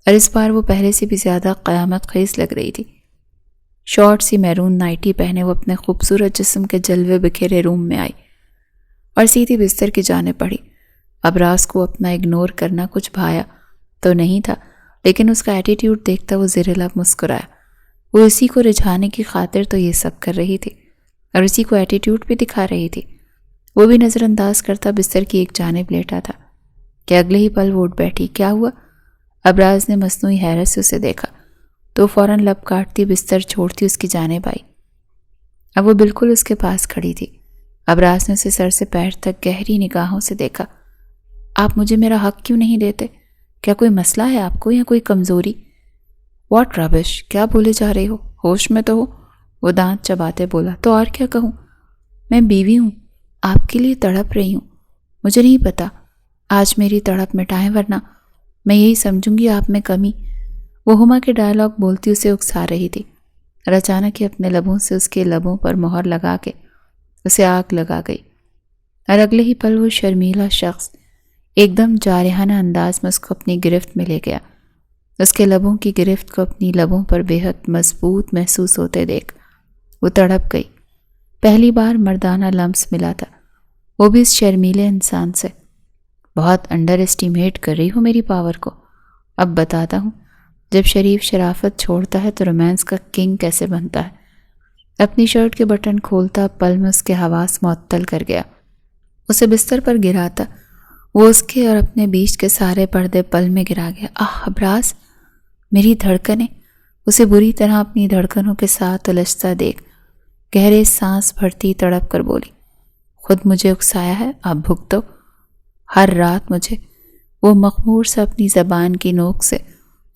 Speaker 1: اور اس بار وہ پہلے سے بھی زیادہ قیامت خیز لگ رہی تھی۔ شارٹ سی میرون نائٹی پہنے وہ اپنے خوبصورت جسم کے جلوے بکھیرے روم میں آئی اور سیدھی بستر کی جانب بڑھی۔ ابراز کو اپنا اگنور کرنا کچھ بھایا تو نہیں تھا، لیکن اس کا ایٹیٹیوڈ دیکھتا وہ زیر لب مسکرایا۔ وہ اسی کو رجھانے کی خاطر تو یہ سب کر رہی تھی اور اسی کو ایٹیٹیوڈ بھی دکھا رہی تھی۔ وہ بھی نظر انداز کرتا بستر کی ایک جانب لیٹا تھا کہ اگلے ہی پل وہ اٹھ بیٹھی۔ کیا ہوا؟ ابراز نے مصنوعی حیرت سے اسے دیکھا تو فوراً لب کاٹتی بستر چھوڑتی اس کی جانب آئی۔ اب وہ بالکل اس کے پاس کھڑی تھی۔ ابراز نے اسے سر سے پیر تک گہری نگاہوں سے دیکھا۔ آپ مجھے میرا حق کیوں نہیں دیتے؟ کیا کوئی مسئلہ ہے آپ کو یا کوئی کمزوری؟ واٹ ربش، کیا بولے جا رہے ہو؟ ہوش میں تو ہو؟ وہ دانت چباتے بولا۔ تو اور کیا کہوں؟ میں بیوی ہوں، آپ کے لیے تڑپ رہی ہوں۔ مجھے نہیں پتا، آج میری تڑپ مٹائیں ورنہ میں یہی سمجھوں گی آپ میں کمی۔ وہ ہما کے ڈائلاگ بولتی اسے اکسا رہی تھی اور اچانک ہی اپنے لبوں سے اس کے لبوں پر مہر لگا کے اسے آگ لگا گئی، اور اگلے ہی پل وہ شرمیلا شخص ایک دم جارحانہ انداز میں اس کو اپنی گرفت میں لے گیا۔ اس کے لبوں کی گرفت کو اپنی لبوں پر بے حد مضبوط محسوس ہوتے دیکھ وہ تڑپ گئی۔ پہلی بار مردانہ لمس ملا تھا، وہ بھی اس شرمیلے انسان سے۔ بہت انڈر اسٹیمیٹ کر رہی ہو میری پاور کو۔ اب بتاتا ہوں، جب شریف شرافت چھوڑتا ہے تو رومانس کا کنگ کیسے بنتا ہے۔ اپنی شرٹ کے بٹن کھولتا پل میں اس کے حواس معطل کر گیا۔ اسے بستر پر گراتا وہ اس کے اور اپنے بیچ کے سارے پردے پل میں گرا گیا۔ ابراز، میری دھڑکنیں۔ اسے بری طرح اپنی دھڑکنوں کے ساتھ الجھتا دیکھ گہرے سانس بھرتی تڑپ کر بولی، خود مجھے اکسایا ہے، اب بھگتو۔ ہر رات مجھے وہ مخمور سے اپنی زبان کی نوک سے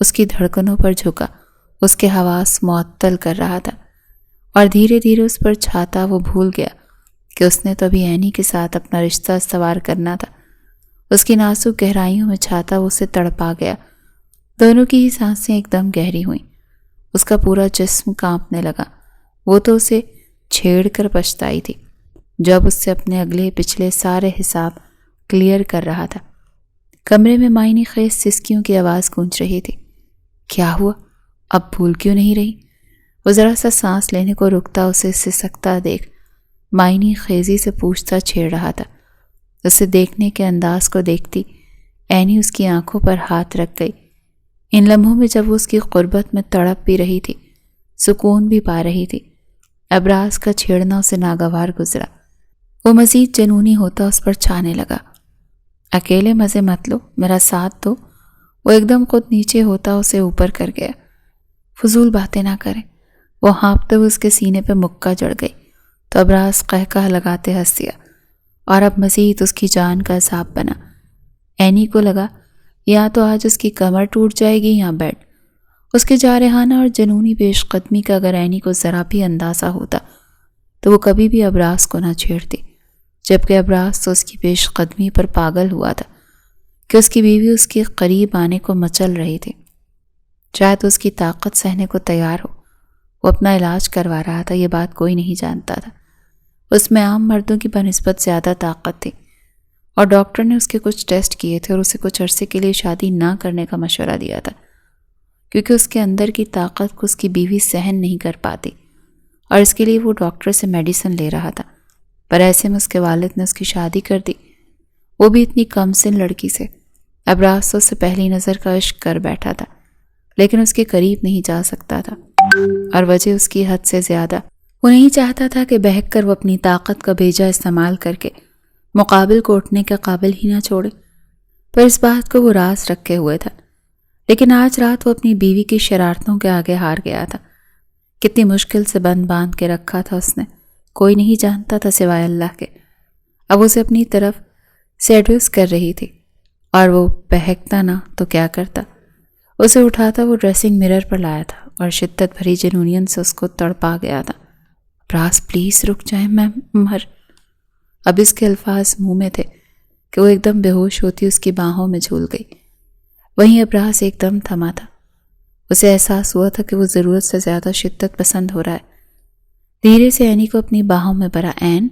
Speaker 1: اس کی دھڑکنوں پر جھکا، اس کے حواس معطل کر رہا تھا، اور دھیرے دھیرے اس پر چھاتا وہ بھول گیا کہ اس نے تو ابھی اینی کے ساتھ اپنا رشتہ استوار کرنا تھا۔ اس کی نازک گہرائیوں میں چھاتا وہ اسے تڑپا گیا دونوں کی ہی سانسیں ایک دم گہری ہوئیں۔ اس کا پورا جسم کانپنے لگا۔ وہ تو اسے چھیڑ کر پچھتائی تھی جب اس سے اپنے اگلے پچھلے سارے حساب کلیئر کر رہا تھا۔ کمرے میں معنی خیز سسکیوں کی آواز گونج رہی تھی۔ کیا ہوا؟ اب بھول کیوں نہیں رہی؟ وہ ذرا سا سانس لینے کو رکتا اسے سسکتا دیکھ معنی خیزی سے پوچھتا چھیڑ رہا تھا۔ اسے دیکھنے کے انداز کو دیکھتی عینی اس کی آنکھوں پر ہاتھ رکھ گئی۔ ان لمحوں میں جب وہ اس کی قربت میں تڑپ بھی رہی تھی، سکون بھی پا رہی تھی، ابراز کا چھیڑنا اسے ناگوار گزرا۔ وہ مزید جنونی ہوتا اس پر چھانے لگا۔ اکیلے مزے مت لو، میرا ساتھ دو۔ وہ ایک دم خود نیچے ہوتا اسے اوپر کر گیا۔ فضول باتیں نہ کریں۔ وہ ہانپتے ہوئے اس کے سینے پہ مکہ جڑ گئی تو ابراز قہقہ لگاتے ہنس دیا اور اب مزید اس کی جان کا عذاب بنا۔ عینی کو لگا یا تو آج اس کی کمر ٹوٹ جائے گی یا بیڈ۔ اس کے جارحانہ اور جنونی پیش قدمی کا اگر عینی کو ذرا بھی اندازہ ہوتا تو وہ کبھی بھی ابراز کو نہ چھیڑتی، جبکہ ابراز تو اس کی پیش قدمی پر پاگل ہوا تھا کہ اس کی بیوی اس کے قریب آنے کو مچل رہی تھی۔ شاید اس کی طاقت سہنے کو تیار ہو۔ وہ اپنا علاج کروا رہا تھا، یہ بات کوئی نہیں جانتا تھا۔ اس میں عام مردوں کی بنسبت زیادہ طاقت تھی اور ڈاکٹر نے اس کے کچھ ٹیسٹ کیے تھے اور اسے کچھ عرصے کے لیے شادی نہ کرنے کا مشورہ دیا تھا، کیونکہ اس کے اندر کی طاقت کو اس کی بیوی سہن نہیں کر پاتی اور اس کے لیے وہ ڈاکٹر سے میڈیسن لے رہا تھا۔ پر ایسے میں اس کے والد نے اس کی شادی کر دی، وہ بھی اتنی کم سن لڑکی سے۔ ابراز تو اس سے پہلی نظر کا عشق کر بیٹھا تھا، لیکن اس کے قریب نہیں جا سکتا تھا، اور وجہ اس کی حد سے زیادہ۔ وہ نہیں چاہتا تھا کہ بہک کر وہ اپنی طاقت کا بیجا استعمال کر کے مقابل کو اٹھنے کے قابل ہی نہ چھوڑے، پر اس بات کو وہ راز رکھے ہوئے تھا۔ لیکن آج رات وہ اپنی بیوی کی شرارتوں کے آگے ہار گیا تھا۔ کتنی مشکل سے بند باندھ کے رکھا تھا اس نے، کوئی نہیں جانتا تھا سوائے اللہ کے۔ اب اسے اپنی طرف سیڈیوس کر رہی تھی اور وہ بہکتا نہ تو کیا کرتا۔ اسے اٹھاتا وہ ڈریسنگ مرر پر لایا تھا اور شدت بھری جنونین سے اس کو تڑپا گیا تھا۔ ابراز پلیز رک جائیں، میں مر۔ اب اس کے الفاظ منہ میں تھے کہ وہ ایک دم بے ہوش ہوتی اس کی باہوں میں جھول گئی۔ وہیں ابراز ایک دم تھما تھا۔ اسے احساس ہوا تھا کہ وہ ضرورت سے زیادہ شدت پسند ہو رہا ہے۔ دھیرے سے عینی کو اپنی باہوں میں بھرا۔ عین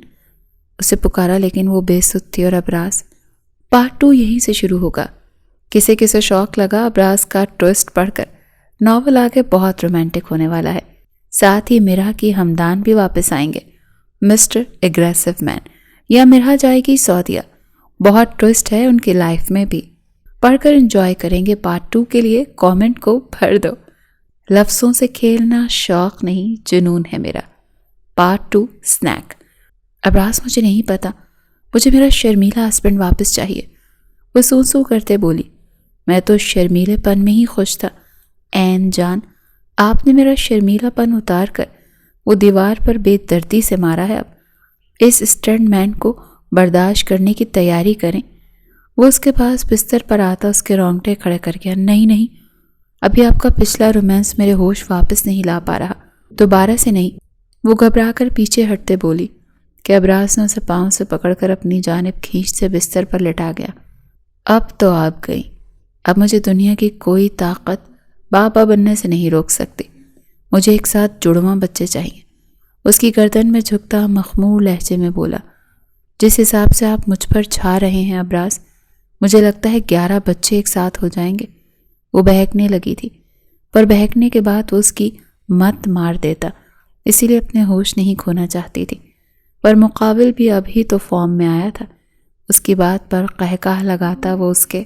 Speaker 1: اسے پکارا، لیکن وہ بے سد تھی اور ابراز۔ پارٹ 2 یہیں سے شروع ہوگا۔ کسے کسے شوق لگا ابراز کا ٹوسٹ پڑھ کر، ناول آگے بہت رومانٹک ہونے والا ہے۔ ساتھ ہی مرحا کی ہمدان بھی واپس آئیں گے، مسٹر اگریسو مین، یا مرحا جائے گی سعودیہ۔ بہت ٹوسٹ ہے ان کی لائف میں بھی۔ پڑھ کر انجوائے کریں گے۔ پارٹ 2 کے لیے کامنٹ کو بھر دو۔ لفظوں سے کھیلنا شوق نہیں، جنون ہے میرا۔ Part 2 snack. ابراز مجھے نہیں پتا، مجھے میرا شرمیلا ہسبینڈ واپس چاہیے۔ وہ سو سو کرتے بولی، میں تو شرمیلے پن میں ہی خوش تھا۔ عین جان، آپ نے میرا شرمیلا پن اتار کر وہ دیوار پر بے دردی سے مارا ہے۔ اب اس اسٹنٹ مین کو برداشت کرنے کی تیاری کریں۔ وہ اس کے پاس بستر پر آتا اس کے رونگٹے کھڑے کر گیا۔ نہیں نہیں، ابھی آپ کا پچھلا رومانس میرے ہوش واپس نہیں لا پا رہا، دوبارہ سے نہیں۔ وہ گھبرا کر پیچھے ہٹتے بولی کہ ابراز نے اسے پاؤں سے پکڑ کر اپنی جانب کھینچ سے بستر پر لٹا گیا۔ اب تو آپ گئی، اب مجھے دنیا کی کوئی طاقت بابا بننے سے نہیں روک سکتی۔ مجھے ایک ساتھ جڑواں بچے چاہیے۔ اس کی گردن میں جھکتا مخمور لہجے میں بولا، جس حساب سے آپ مجھ پر چھا رہے ہیں ابراز، مجھے لگتا ہے 11 بچے ایک ساتھ ہو جائیں گے۔ وہ بہکنے لگی تھی، پر بہکنے کے بعد وہ اس کی مت مار دیتا، اسی لیے اپنے ہوش نہیں کھونا چاہتی تھی۔ پر مقابل بھی ابھی تو فارم میں آیا تھا۔ اس کی بات پر قہقہ لگاتا وہ اس کے